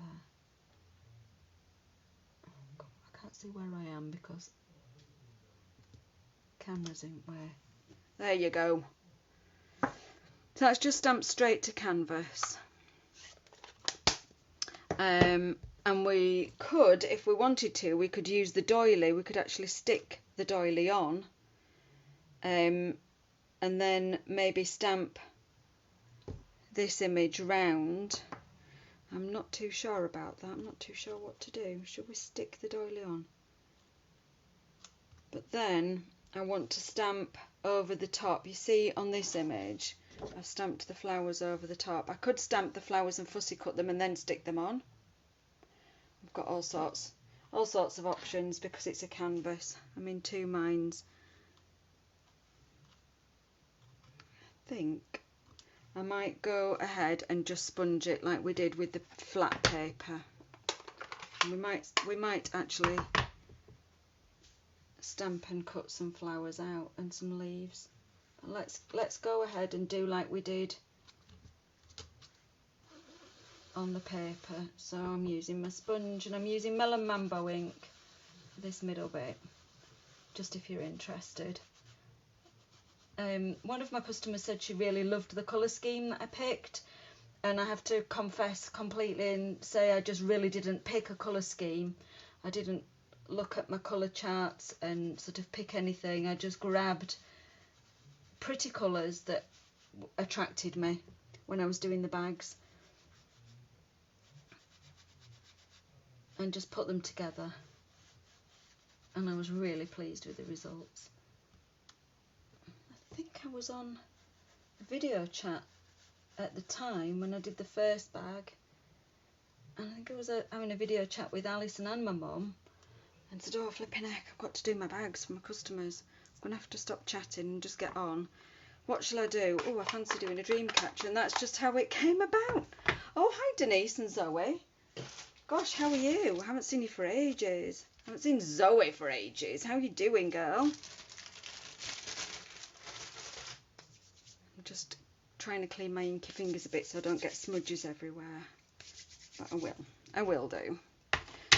Oh God, I can't see where I am because the camera's in where. There you go. So that's just stamped straight to canvas. And we could, if we wanted to, we could use the doily. We could actually stick the doily on, and then maybe stamp this image round. I'm not too sure about that. I'm not too sure what to do. Should we stick the doily on? But then I want to stamp over the top. You see on this image, I've stamped the flowers over the top. I could stamp the flowers and fussy cut them and then stick them on. I've got all sorts of options because it's a canvas. I'm in two minds. I think I might go ahead and just sponge it like we did with the flat paper. And we might actually stamp and cut some flowers out and some leaves. But let's go ahead and do like we did on the paper. So I'm using my sponge and I'm using Melon Mambo ink for this middle bit, just if you're interested. One of my customers said she really loved the colour scheme that I picked, and I have to confess completely and say I just really didn't pick a colour scheme. I didn't look at my colour charts and sort of pick anything. I just grabbed pretty colours that attracted me when I was doing the bags and just put them together, and I was really pleased with the results. I think I was on a video chat at the time when I did the first bag, and I think I was having a video chat with Alison and my mum, and said, oh flipping heck, I've got to do my bags for my customers. I'm going to have to stop chatting and just get on. What shall I do? Oh, I fancy doing a dream catcher, and that's just how it came about. Oh, hi Denise and Zoe. Gosh, how are you? I haven't seen you for ages. I haven't seen Zoe for ages. How are you doing, girl? I'm just trying to clean my inky fingers a bit so I don't get smudges everywhere. But I will do.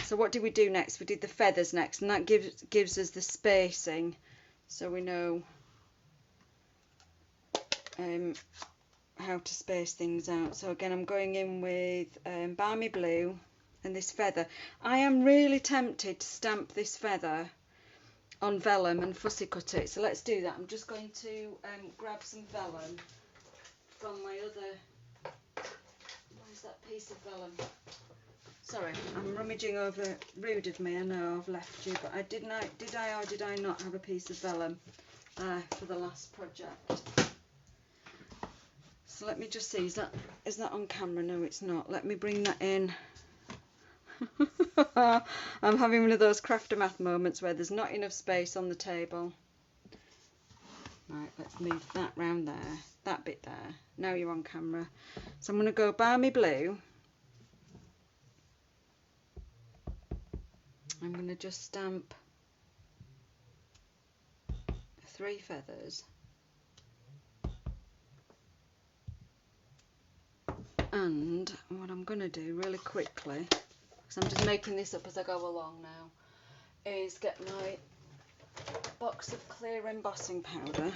So what did we do next? We did the feathers next, and that gives us the spacing, so we know how to space things out. So again, I'm going in with Balmy Blue and this feather. I am really tempted to stamp this feather on vellum and fussy cut it, so let's do that. I'm just going to grab some vellum from my other, where's that piece of vellum? Sorry, I'm rummaging over, rude of me, I know I've left you, but did I or did I not have a piece of vellum for the last project? So let me just see, is that on camera? No, it's not. Let me bring that in. I'm having one of those crafter math moments where there's not enough space on the table. Right, let's move that round there, that bit there. Now you're on camera. So I'm going to go Balmy Blue I'm going to just stamp 3 feathers. And what I'm going to do really quickly, because I'm just making this up as I go along now, is get my box of clear embossing powder.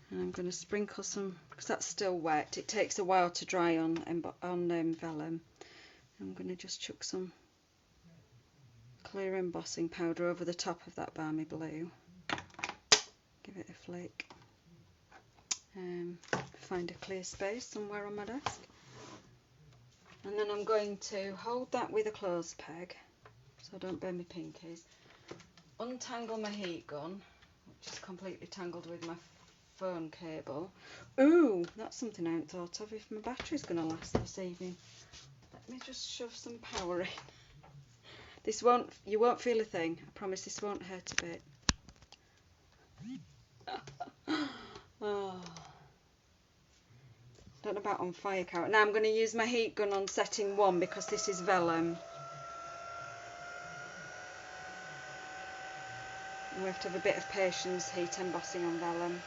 And I'm going to sprinkle some, because that's still wet. It takes a while to dry on vellum. I'm going to just chuck some clear embossing powder over the top of that balmy blue. Give it a flick. Find a clear space somewhere on my desk. And then I'm going to hold that with a clothes peg, so I don't burn my pinkies. Untangle my heat gun, which is completely tangled with my phone cable. Ooh, that's something I hadn't thought of if my battery's going to last this evening. Let me just shove some power in. You won't feel a thing. I promise this won't hurt a bit. Oh. Don't know about on fire count. Now I'm going to use my heat gun on setting 1 because this is vellum. And we have to have a bit of patience heat embossing on vellum.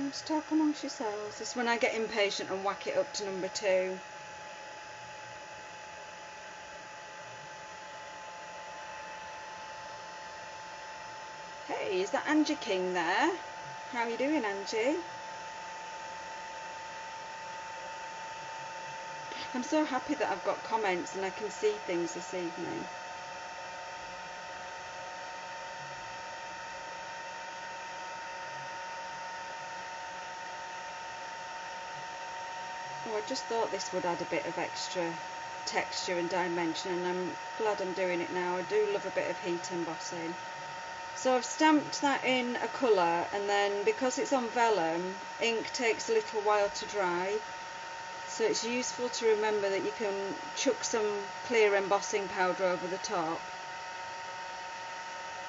Just talk amongst yourselves. This is when I get impatient and whack it up to number 2. Hey, is that Angie King there? How are you doing, Angie? I'm so happy that I've got comments and I can see things this evening. Oh, I just thought this would add a bit of extra texture and dimension, and I'm glad I'm doing it now. I do love a bit of heat embossing. So I've stamped that in a colour, and then because it's on vellum, ink takes a little while to dry. So it's useful to remember that you can chuck some clear embossing powder over the top,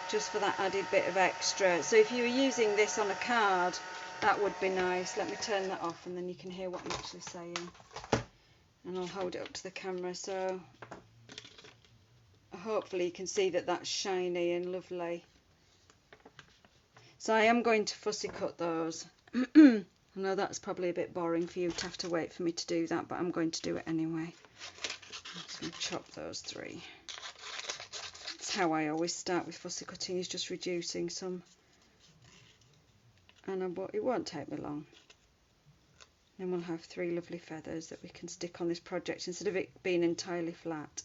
just for that added bit of extra. So if you were using this on a card, that would be nice. Let me turn that off and then you can hear what I'm actually saying. And I'll hold it up to the camera, so hopefully you can see that that's shiny and lovely. So I am going to fussy cut those. I know that's probably a bit boring for you to have to wait for me to do that, but I'm going to do it anyway. I'm just going to chop those 3. That's how I always start with fussy cutting, is just reducing some. And it won't take me long. Then we'll have 3 lovely feathers that we can stick on this project instead of it being entirely flat.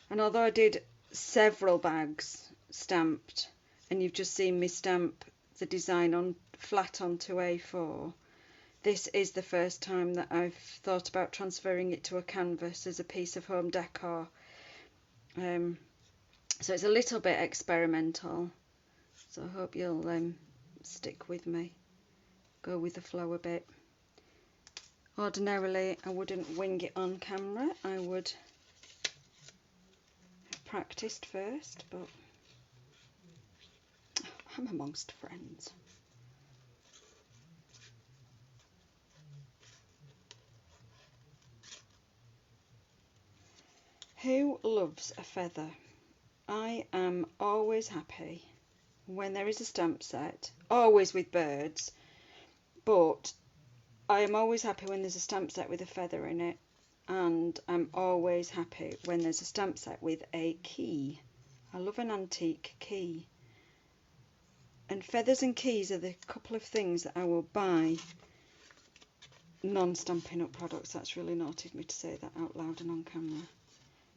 And although I did several bags stamped, and you've just seen me stamp the design on flat onto A4, this is the first time that I've thought about transferring it to a canvas as a piece of home decor. So it's a little bit experimental, so I hope you'll stick with me, go with the flow a bit. Ordinarily I wouldn't wing it on camera, I would have practiced first, but I'm amongst friends. Who loves a feather? I am always happy when there is a stamp set, always with birds, but I am always happy when there's a stamp set with a feather in it, and I'm always happy when there's a stamp set with a key. I love an antique key. And feathers and keys are the couple of things that I will buy non-Stampin' Up products. That's really naughty of me to say that out loud and on camera.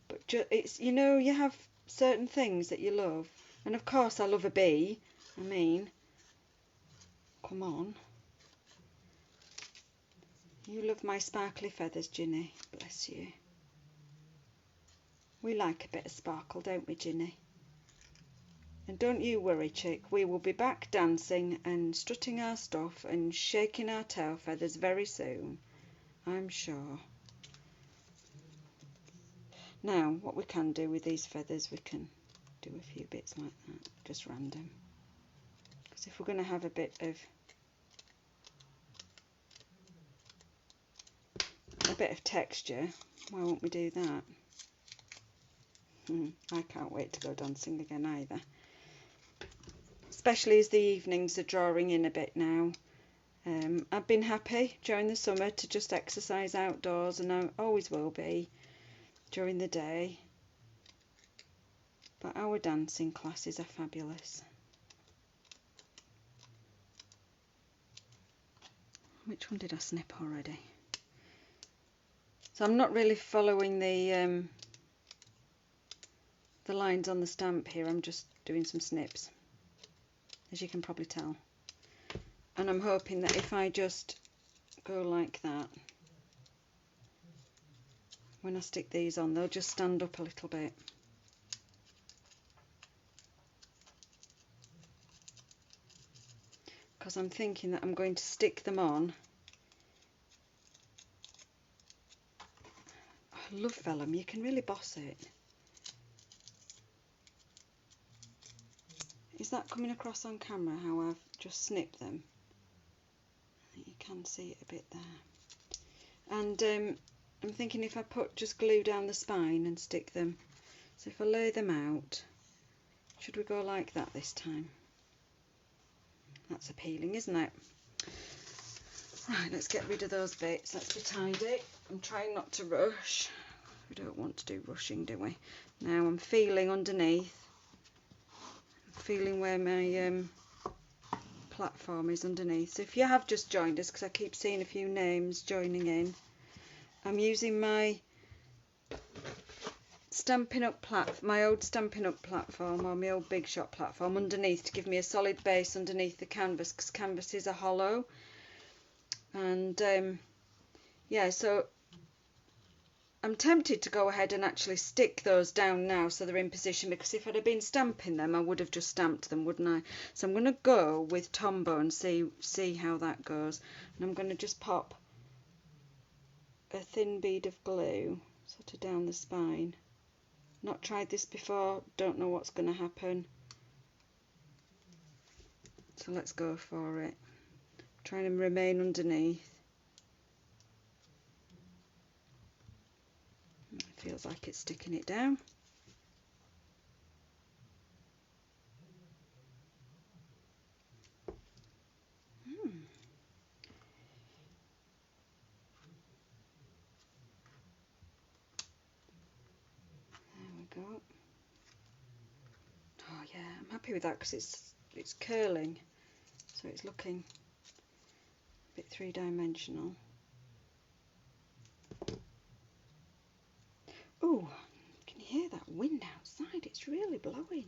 But it's, you know, you have certain things that you love. And of course I love a bee. I mean, come on. You love my sparkly feathers, Ginny. Bless you. We like a bit of sparkle, don't we, Ginny? And don't you worry, chick, we will be back dancing and strutting our stuff and shaking our tail feathers very soon, I'm sure. Now, what we can do with these feathers, we can do a few bits like that, just random. Because if we're going to have a bit of texture, why won't we do that? I can't wait to go dancing again either. Especially as the evenings are drawing in a bit now. I've been happy during the summer to just exercise outdoors, and I always will be during the day. But our dancing classes are fabulous. Which one did I snip already? So I'm not really following the lines on the stamp here. I'm just doing some snips, as you can probably tell. And I'm hoping that if I just go like that, when I stick these on, they'll just stand up a little bit. Because I'm thinking that I'm going to stick them on. I love vellum, you can really boss it. Is that coming across on camera how I've just snipped them? I think you can see it a bit there. And I'm thinking if I just glue down the spine and stick them, so if I lay them out, should we go like that this time? That's appealing, isn't it? Right, let's get rid of those bits. Let's be tidy. I'm trying not to rush. We don't want to do rushing, do we? Now I'm feeling underneath. I'm feeling where my platform is underneath. So if you have just joined us, because I keep seeing a few names joining in, I'm using my Stampin Up my old Stampin Up platform, or my old Big Shot platform, underneath to give me a solid base underneath the canvas, because canvases are hollow. And yeah, so I'm tempted to go ahead and actually stick those down now so they're in position, because if I'd have been stamping them I would have just stamped them, wouldn't I? So I'm going to go with Tombow and see how that goes. And I'm going to just pop a thin bead of glue sort of down the spine. Not tried this before, don't know what's going to happen. So let's go for it. Trying to remain underneath. It feels like it's sticking it down. There we go. Oh yeah, I'm happy with that because it's curling, so it's looking a bit three-dimensional. Oh, can you hear that wind outside? It's really blowing.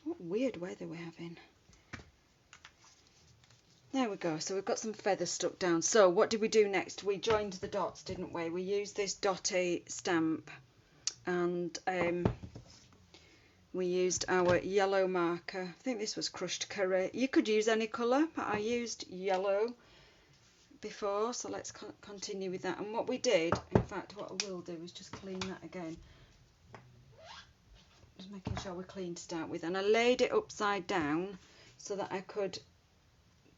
What weird weather we're having. There we go, so we've got some feathers stuck down. So what did we do next? We joined the dots, didn't we? We used this dotty stamp, and we used our yellow marker. I think this was crushed curry. You could use any colour, but I used yellow before, so let's continue with that. And what we did, in fact what I will do is just clean that again, just making sure we're clean to start with. And I laid it upside down so that I could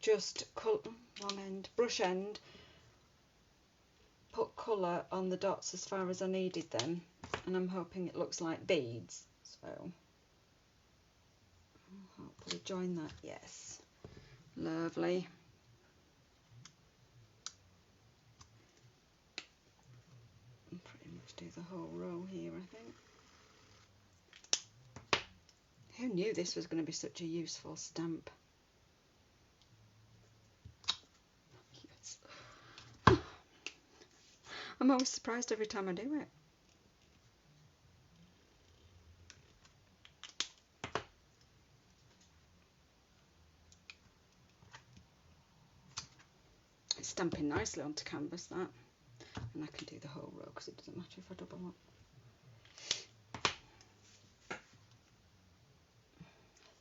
just long end, brush end, put colour on the dots as far as I needed them, and I'm hoping it looks like beads. So I'll hopefully join that. Yes, lovely. And pretty much do the whole row here, I think. Who knew this was going to be such a useful stamp? I'm always surprised every time I do it. It's stamping nicely onto canvas, that. And I can do the whole row because it doesn't matter if I double up. I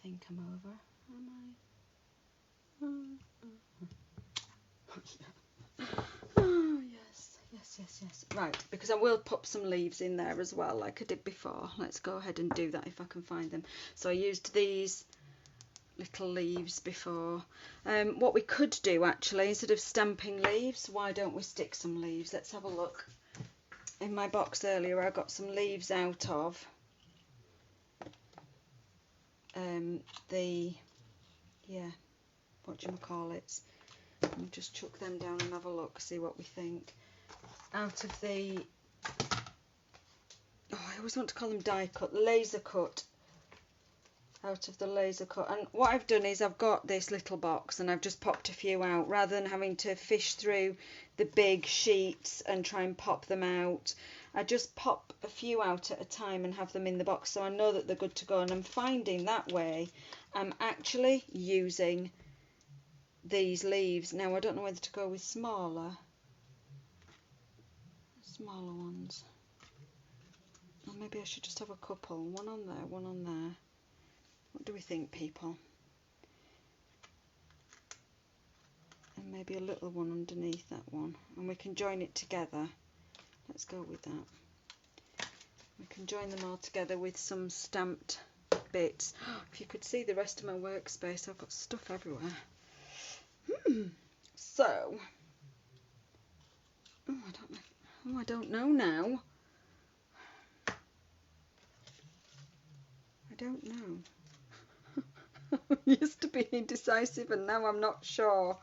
think I'm over, am I? Oh, yeah. Oh yes, yes, Yes. Right, because I will pop some leaves in there as well, like I did before. Let's go ahead and do that if I can find them. So I used these little leaves before. What we could do actually, instead of stamping leaves, why don't we stick some leaves? Let's have a look. In my box earlier, I got some leaves out of whatchamacallits. We'll just chuck them down and have a look, see what we think. Out of the, I always want to call them die cut, laser cut. Out of the laser cut. And what I've done is I've got this little box and I've just popped a few out rather than having to fish through the big sheets and try and pop them out. I just pop a few out at a time and have them in the box so I know that they're good to go, and I'm finding that way I'm actually using these leaves. Now I don't know whether to go with smaller ones, or maybe I should just have a couple, one on there, one on there. What do we think, people? And maybe a little one underneath that one, and we can join it together. Let's go with that. We can join them all together with some stamped bits. If you could see the rest of my workspace, I've got stuff everywhere. So, I don't know now. I don't know. I used to be indecisive and now I'm not sure.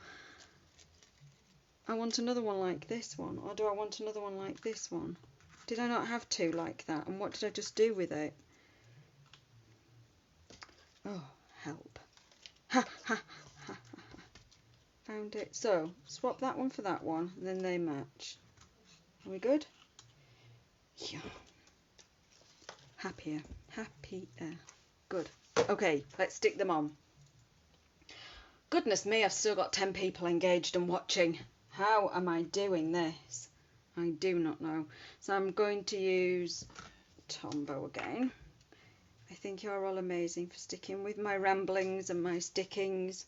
I want another one like this one, or do I want another one like this one? Did I not have two like that, and what did I just do with it? Oh, help. Ha ha ha. Found it. So, swap that one for that one, and then they match. Are we good? Yeah. Happier. Good. Okay, let's stick them on. Goodness me, I've still got 10 people engaged and watching. How am I doing this? I do not know. So I'm going to use Tombow again. I think you're all amazing for sticking with my ramblings and my stickings.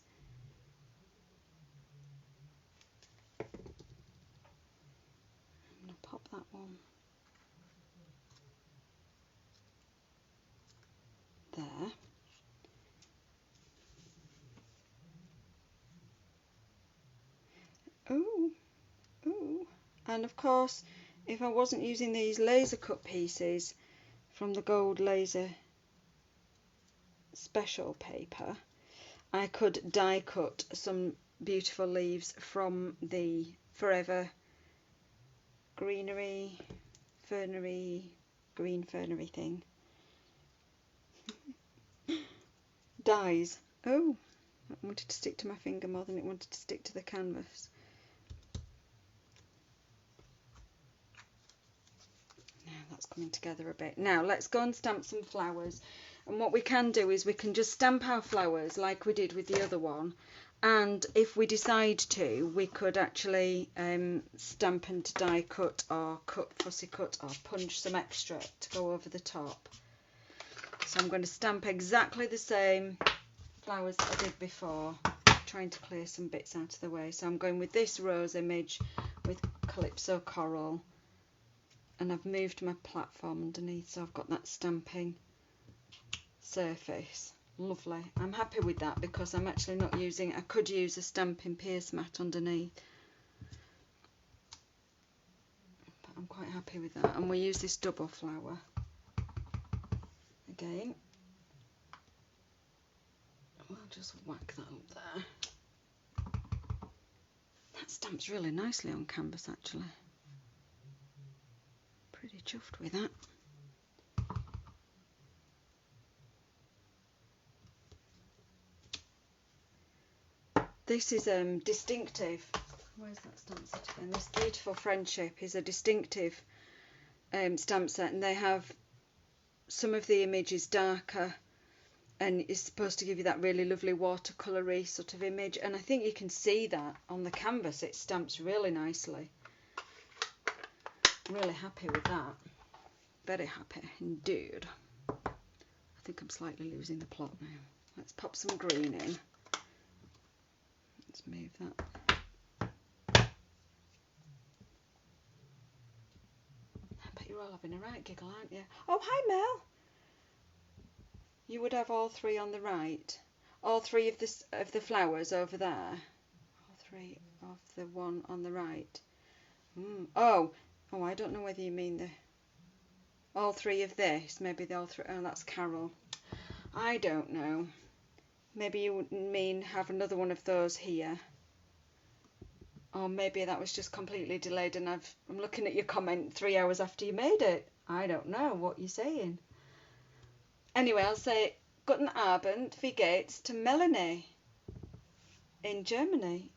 I'm going to pop that one there. Ooh. And of course, if I wasn't using these laser cut pieces from the gold laser special paper, I could die cut some beautiful leaves from the Forever Greenery, green fernery thing. Dies. Oh, I wanted to stick to my finger more than it wanted to stick to the canvas. That's coming together a bit. Now let's go and stamp some flowers, and what we can do is we can just stamp our flowers like we did with the other one, and if we decide to we could actually stamp and die cut or fussy cut or punch some extra to go over the top. So I'm going to stamp exactly the same flowers that I did before, trying to clear some bits out of the way. So I'm going with this rose image with Calypso Coral, and I've moved my platform underneath so I've got that stamping surface. Lovely. I'm happy with that because I'm actually not using, I could use a stamping pierce mat underneath, but I'm quite happy with that. And we use this double flower again. We'll just whack that up there. That stamps really nicely on canvas actually. Pretty chuffed with that. This is distinctive. Where's that stamp set again? This Beautiful Friendship is a distinctive stamp set, and they have some of the images darker, and it's supposed to give you that really lovely watercolory sort of image, and I think you can see that on the canvas. It stamps really nicely. Really happy with that. Very happy indeed. I think I'm slightly losing the plot now. Let's pop some green in. Let's move that. having a right giggle, aren't you? Oh, hi Mel. You would have all three on the right. All three of the flowers over there. All three of the one on the right. Oh, I don't know whether you mean all three of this. Maybe the all three. Oh, that's Carol. I don't know. Maybe you mean have another one of those here. Or maybe that was just completely delayed and I'm looking at your comment 3 hours after you made it. I don't know what you're saying. Anyway, I'll say Guten Abend, wie geht's to Melanie in Germany.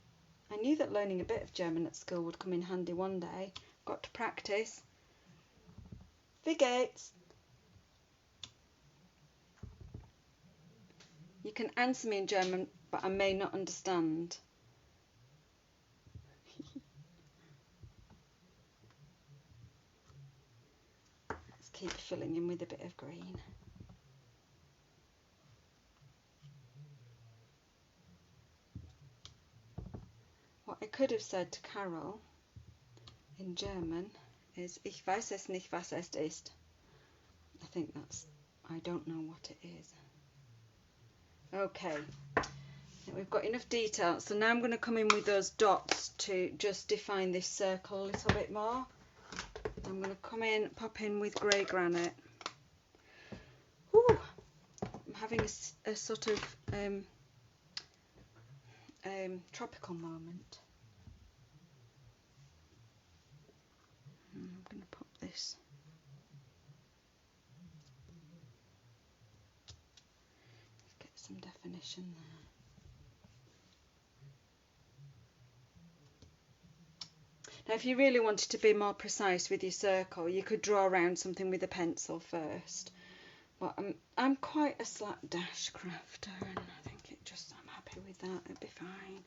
I knew that learning a bit of German at school would come in handy one day. Got to practice. Wie geht's? You can answer me in German, but I may not understand. Let's keep filling in with a bit of green. What I could have said to Carol in German is Ich weiß es nicht, was es ist. I think that's, I don't know what it is. Okay, we've got enough detail. So now I'm going to come in with those dots to just define this circle a little bit more. I'm going to pop in with grey granite. Ooh, I'm having a sort of tropical moment. I'm going to pop this. Get some definition there. Now if you really wanted to be more precise with your circle, you could draw around something with a pencil first. But I'm quite a slapdash crafter, and I think I'm happy with that. It'll be fine.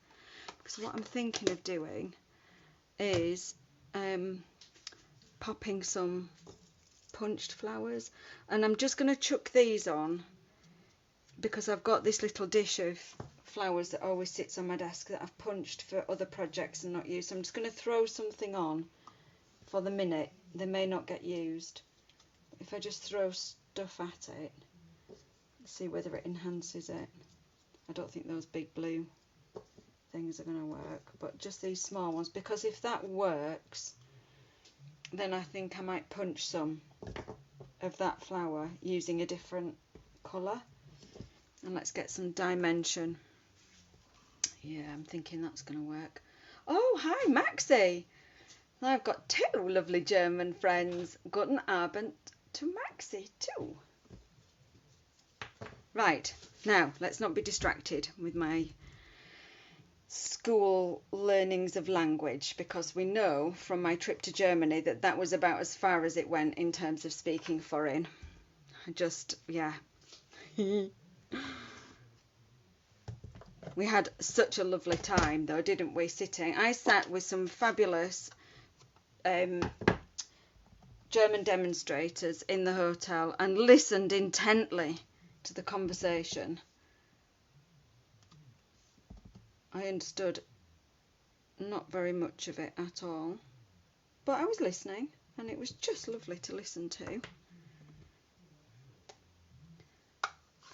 Because what I'm thinking of doing is popping some punched flowers, and I'm just going to chuck these on because I've got this little dish of flowers that always sits on my desk that I've punched for other projects and not used. So I'm just going to throw something on for the minute. They may not get used. If I just throw stuff at it, see whether it enhances it. I don't think those big blue things are going to work, but just these small ones, because if that works, then I think I might punch some of that flower using a different colour. And let's get some dimension. Yeah, I'm thinking that's going to work. Oh, hi Maxie. I've got two lovely German friends. Guten Abend to Maxie too. Right, now let's not be distracted with my school learnings of language, because we know from my trip to Germany that was about as far as it went in terms of speaking foreign. Yeah. We had such a lovely time though, didn't we, sitting. I sat with some fabulous German demonstrators in the hotel and listened intently to the conversation. I understood not very much of it at all, but I was listening and it was just lovely to listen to.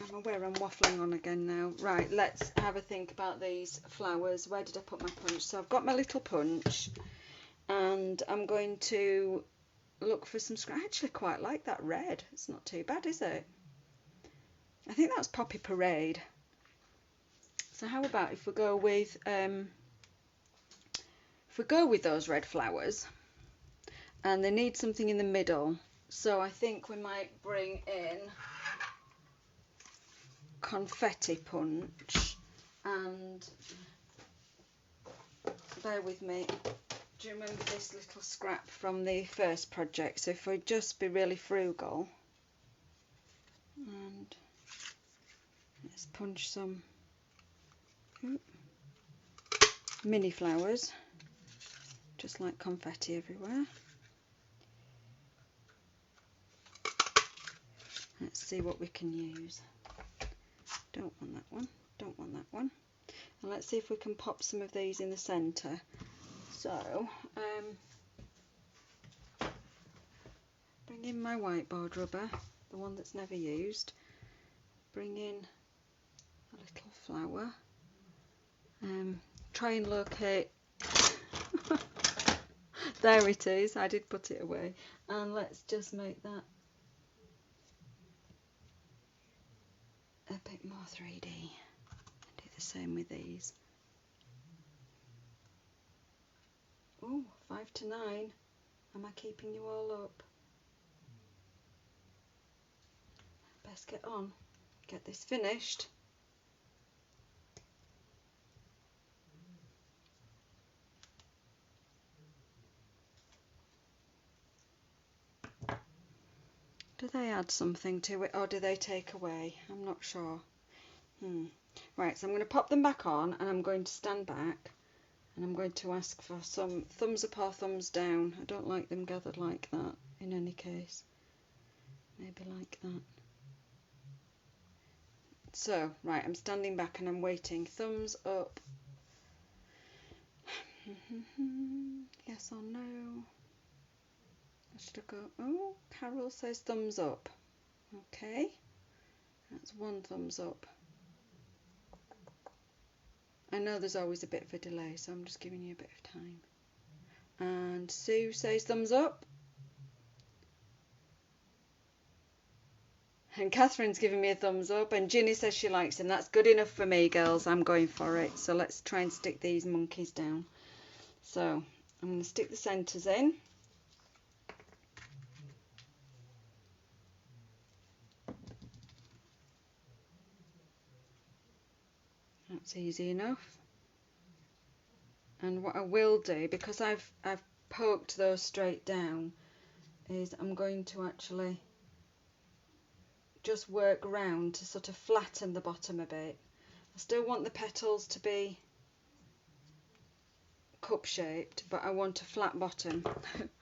I'm aware I'm waffling on again now. Right, let's have a think about these flowers. Where did I put my punch? So I've got my little punch and I'm going to look for some I actually quite like that red. It's not too bad, is it? I think that's Poppy Parade. So how about if we go with those red flowers, and they need something in the middle. So I think we might bring in confetti punch, and bear with me. Do you remember this little scrap from the first project? So if we just be really frugal and let's punch some mini flowers, just like confetti everywhere. Let's see what we can use. Don't want that one, don't want that one. And let's see if we can pop some of these in the centre. So, bring bring in my whiteboard rubber, the one that's never used, bring in a little flower, try and locate, there it is, I did put it away, and let's just make that a bit more 3D. Do the same with these. Oh, 5 to 9. Am I keeping you all up? Best get on, get this finished. Do they add something to it or do they take away? I'm not sure. Right, so I'm going to pop them back on and I'm going to stand back and I'm going to ask for some thumbs up or thumbs down. I don't like them gathered like that in any case. Maybe like that. So, right, I'm standing back and I'm waiting. Thumbs up. Yes or no? Should I go? Oh, Carol says thumbs up. Okay, that's one thumbs up. I know there's always a bit of a delay, so I'm just giving you a bit of time. And Sue says thumbs up. And Catherine's giving me a thumbs up. And Ginny says she likes him. That's good enough for me, girls. I'm going for it. So let's try and stick these monkeys down. So I'm going to stick the centres in. That's easy enough. And what I will do, because I've poked those straight down, is I'm going to actually just work round to sort of flatten the bottom a bit. I still want the petals to be cup shaped, but I want a flat bottom.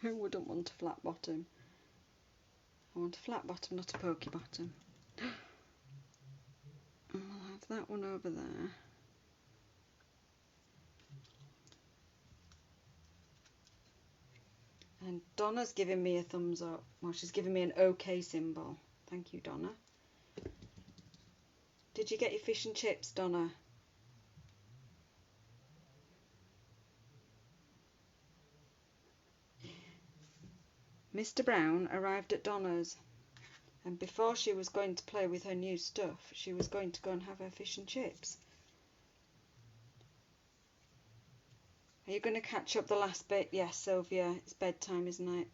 Who wouldn't want a flat bottom? I want a flat bottom, not a pokey bottom. And I'll have that one over there. And Donna's giving me a thumbs up. Well, she's giving me an OK symbol. Thank you, Donna. Did you get your fish and chips, Donna? Mr. Brown arrived at Donna's, and before she was going to play with her new stuff, she was going to go and have her fish and chips. Are you going to catch up the last bit? Yes, Sylvia, it's bedtime, isn't it?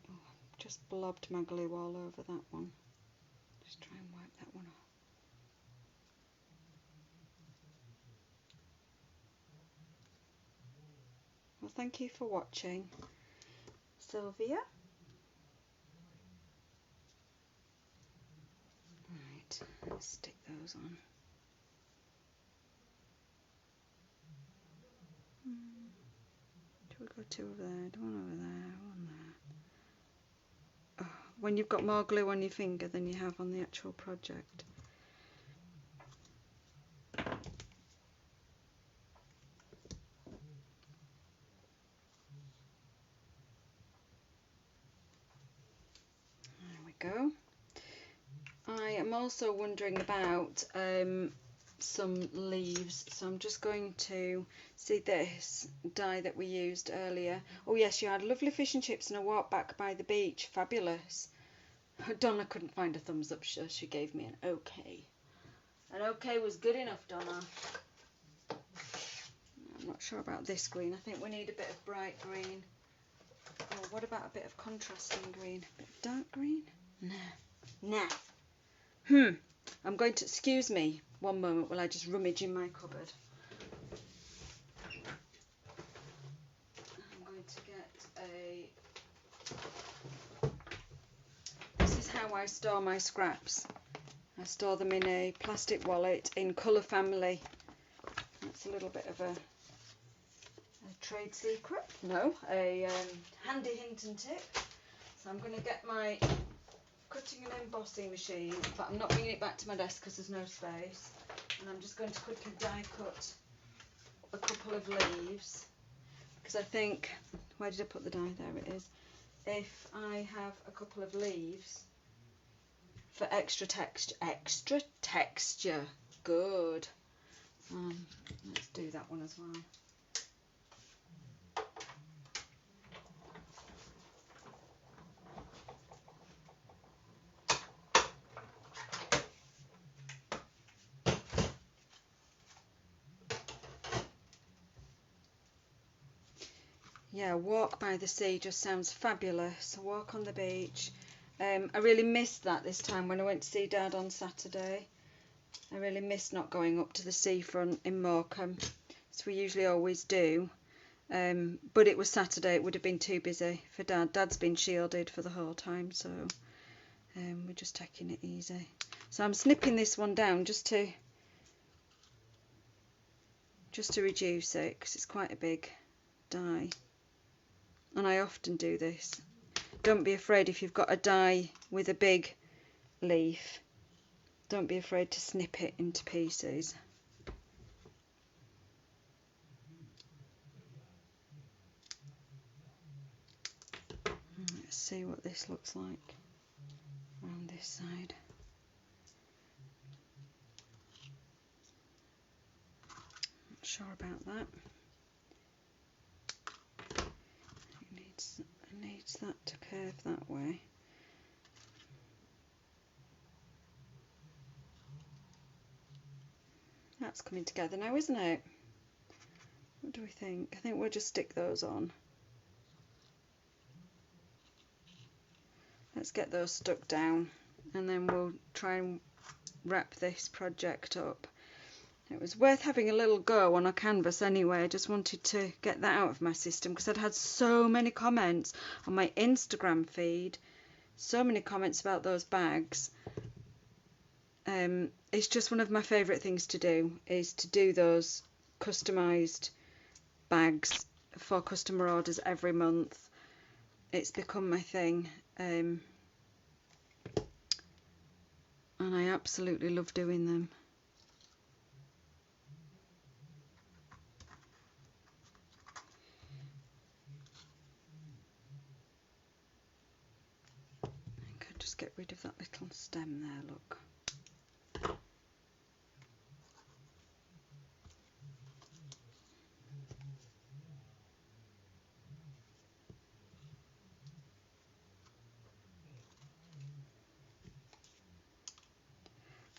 Oh, I've just blobbed my glue all over that one. Just try and wipe that one off. Well, thank you for watching, Sylvia. Right, let's stick those on. Do we go two over there, one over there, one there? Oh, when you've got more glue on your finger than you have on the actual project. There we go. I am also wondering about some leaves, so I'm just going to see this die that we used earlier. Oh yes, you had lovely fish and chips and a walk back by the beach. Fabulous. Donna couldn't find a thumbs up, so she gave me an OK. An OK was good enough, Donna. I'm not sure about this green. I think we need a bit of bright green. Oh, what about a bit of contrasting green? A bit of dark green? Nah. I'm going to, excuse me, one moment while I just rummage in my cupboard. I'm going to get this is how I store my scraps. I store them in a plastic wallet in Colour Family. That's a little bit of a trade secret. No, a handy hint and tip. So I'm going to get my cutting and embossing machine, but I'm not bringing it back to my desk because there's no space. And I'm just going to quickly die cut a couple of leaves because I think, where did I put the die? There it is. if I have a couple of leaves for extra texture. Good. Let's do that one as well. Yeah, walk by the sea just sounds fabulous. A walk on the beach. I really missed that this time when I went to see Dad on Saturday. I really missed not going up to the seafront in Morecambe, as we usually always do. But it was Saturday, it would have been too busy for Dad. Dad's been shielded for the whole time, so we're just taking it easy. So I'm snipping this one down just to reduce it, because it's quite a big die. And I often do this. Don't be afraid if you've got a die with a big leaf. Don't be afraid to snip it into pieces. Let's see what this looks like around this side. Not sure about that. It needs that to curve that way. That's coming together now, isn't it? What do we think? I think we'll just stick those on. Let's get those stuck down, and then we'll try and wrap this project up. It was worth having a little go on a canvas anyway. I just wanted to get that out of my system because I'd had so many comments on my Instagram feed, so many comments about those bags. It's just one of my favourite things to do, is to do those customised bags for customer orders every month. It's become my thing, and I absolutely love doing them. I could just get rid of that little stem there, look.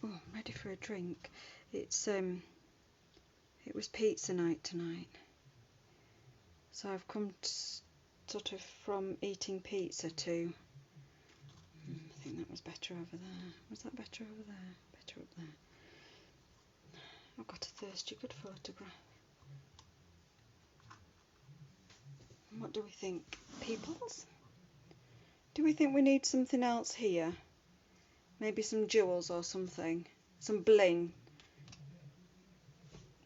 Oh, I'm ready for a drink. It's it was pizza night tonight, so I've come sort of from eating pizza to. I think that was better over there. Was that better over there? Better up there. I've got a thirsty good photograph. What do we think, peoples? Do we think we need something else here? Maybe some jewels or something, some bling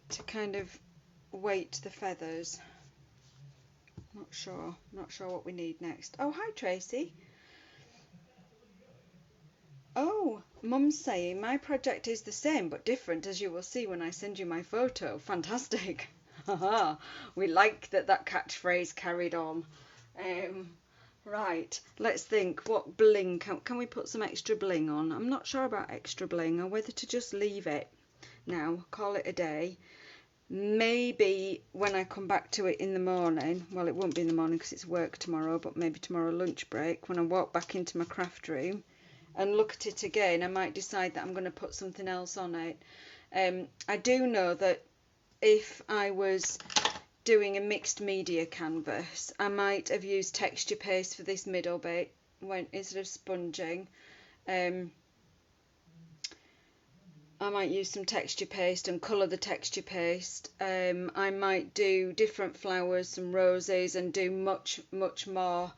to kind of weight the feathers. Not sure what we need next. Oh, hi Tracy. Oh, Mum's saying my project is the same but different, as you will see when I send you my photo. Fantastic. Haha, we like that catchphrase carried on. Right, let's think. What bling? Can we put some extra bling on? I'm not sure about extra bling, or whether to just leave it now, call it a day. Maybe when I come back to it in the morning, well, it won't be in the morning because it's work tomorrow, but maybe tomorrow lunch break, when I walk back into my craft room and look at it again, I might decide that I'm going to put something else on it. I do know that if I was doing a mixed media canvas, I might have used texture paste for this middle bit instead of sponging. I might use some texture paste and colour the texture paste. I might do different flowers, some roses, and do much more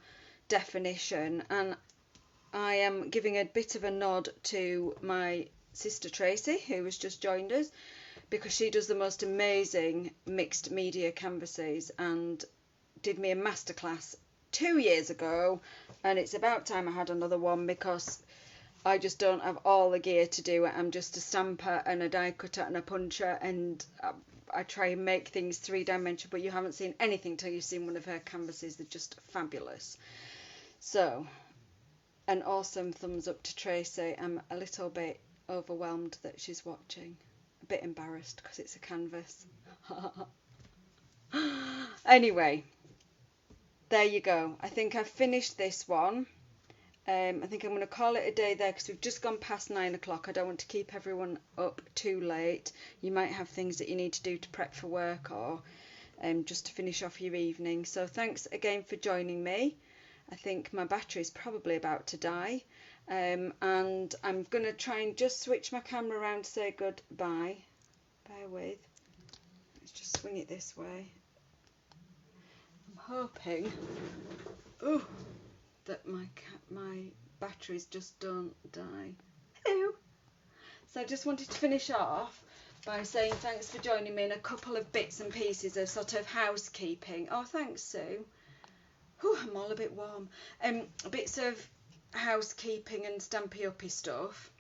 definition. And I am giving a bit of a nod to my sister Tracy, who has just joined us, because she does the most amazing mixed media canvases and did me a masterclass 2 years ago, and it's about time I had another one because I just don't have all the gear to do it. I'm just a stamper and a die cutter and a puncher, and I try and make things 3-dimensional, but you haven't seen anything till you've seen one of her canvases. They're just fabulous. So, an awesome thumbs up to Tracy. I'm a little bit overwhelmed that she's watching. A bit embarrassed because it's a canvas. Anyway, there you go. I think I've finished this one. I think I'm going to call it a day there because we've just gone past 9 o'clock. I don't want to keep everyone up too late. You might have things that you need to do to prep for work or just to finish off your evening. So thanks again for joining me. I think my battery is probably about to die. And I'm going to try and just switch my camera around to say goodbye. Bear with. Let's just swing it this way. I'm hoping that my batteries just don't die. Hello. So I just wanted to finish off by saying thanks for joining me in a couple of bits and pieces of sort of housekeeping. Oh, thanks, Sue. I'm all a bit warm. Bits of housekeeping and Stampin' Uppy stuff.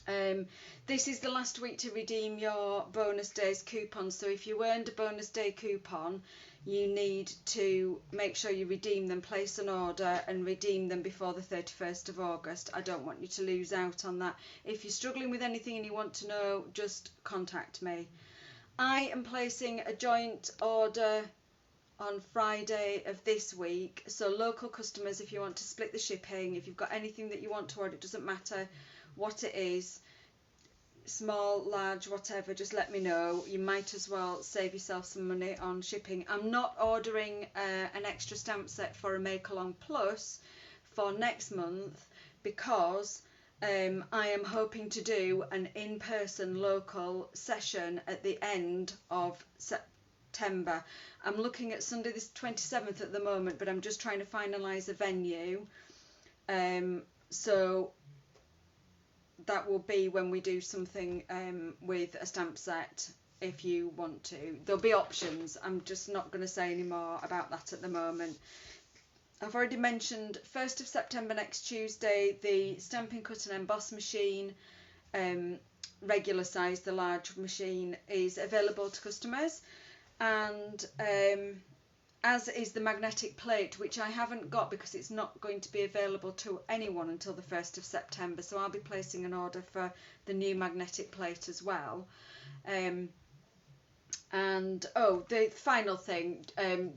This is the last week to redeem your bonus days coupons. So if you earned a bonus day coupon, you need to make sure you redeem them, place an order and redeem them before the 31st of August. I don't want you to lose out on that. If you're struggling with anything and you want to know, just contact me. I am placing a joint order on Friday of this week. So local customers, if you want to split the shipping, if you've got anything that you want to order, it doesn't matter what it is, small, large, whatever, just let me know. You might as well save yourself some money on shipping. I'm not ordering an extra stamp set for a Make Along Plus for next month because I am hoping to do an in-person local session at the end of September. I'm looking at Sunday the 27th at the moment, but I'm just trying to finalise a venue. So that will be when we do something with a stamp set if you want to. There'll be options. I'm just not going to say any more about that at the moment. I've already mentioned 1st of September, next Tuesday, the Stampin' Cut and Emboss machine, regular size, the large machine, is available to customers. And as is the magnetic plate, which I haven't got because it's not going to be available to anyone until the 1st of September. So I'll be placing an order for the new magnetic plate as well. And the final thing,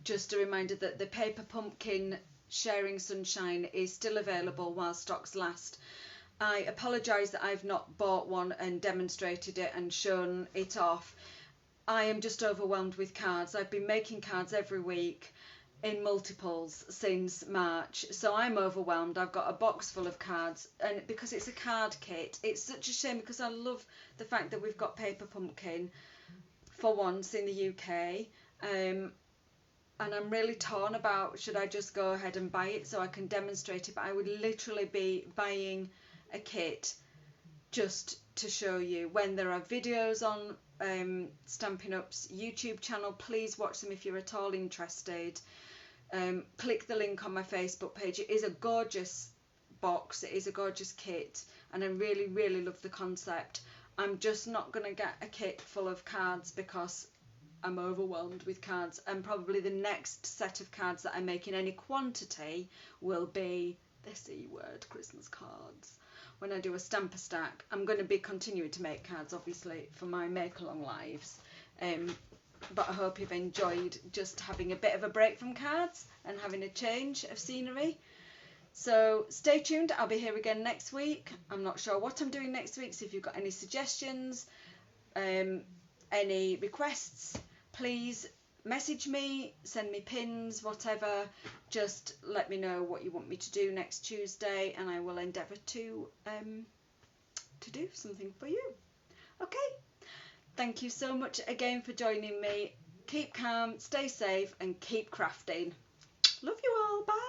just a reminder that the paper pumpkin Sharing Sunshine is still available while stocks last. I apologise that I've not bought one and demonstrated it and shown it off. I am just overwhelmed with cards. I've been making cards every week in multiples since March, so I'm overwhelmed. I've got a box full of cards, and because it's a card kit, it's such a shame because I love the fact that we've got Paper Pumpkin for once in the UK, and I'm really torn about should I just go ahead and buy it so I can demonstrate it, but I would literally be buying a kit just to show you. When there are videos on Stampin' Up's YouTube channel, please watch them if you're at all interested. Click the link on my Facebook page. It is a gorgeous box, it is a gorgeous kit, and I really, really love the concept. I'm just not going to get a kit full of cards because I'm overwhelmed with cards, and probably the next set of cards that I make in any quantity will be the C word, Christmas cards. When I do a stamper stack, I'm going to be continuing to make cards, obviously, for my Make Along lives. But I hope you've enjoyed just having a bit of a break from cards and having a change of scenery. So stay tuned. I'll be here again next week. I'm not sure what I'm doing next week, so if you've got any suggestions, any requests, please message me, send me pins, whatever. Just let me know what you want me to do next Tuesday, and I will endeavour to do something for you. Okay, thank you so much again for joining me. Keep calm, stay safe, and keep crafting. Love you all. Bye.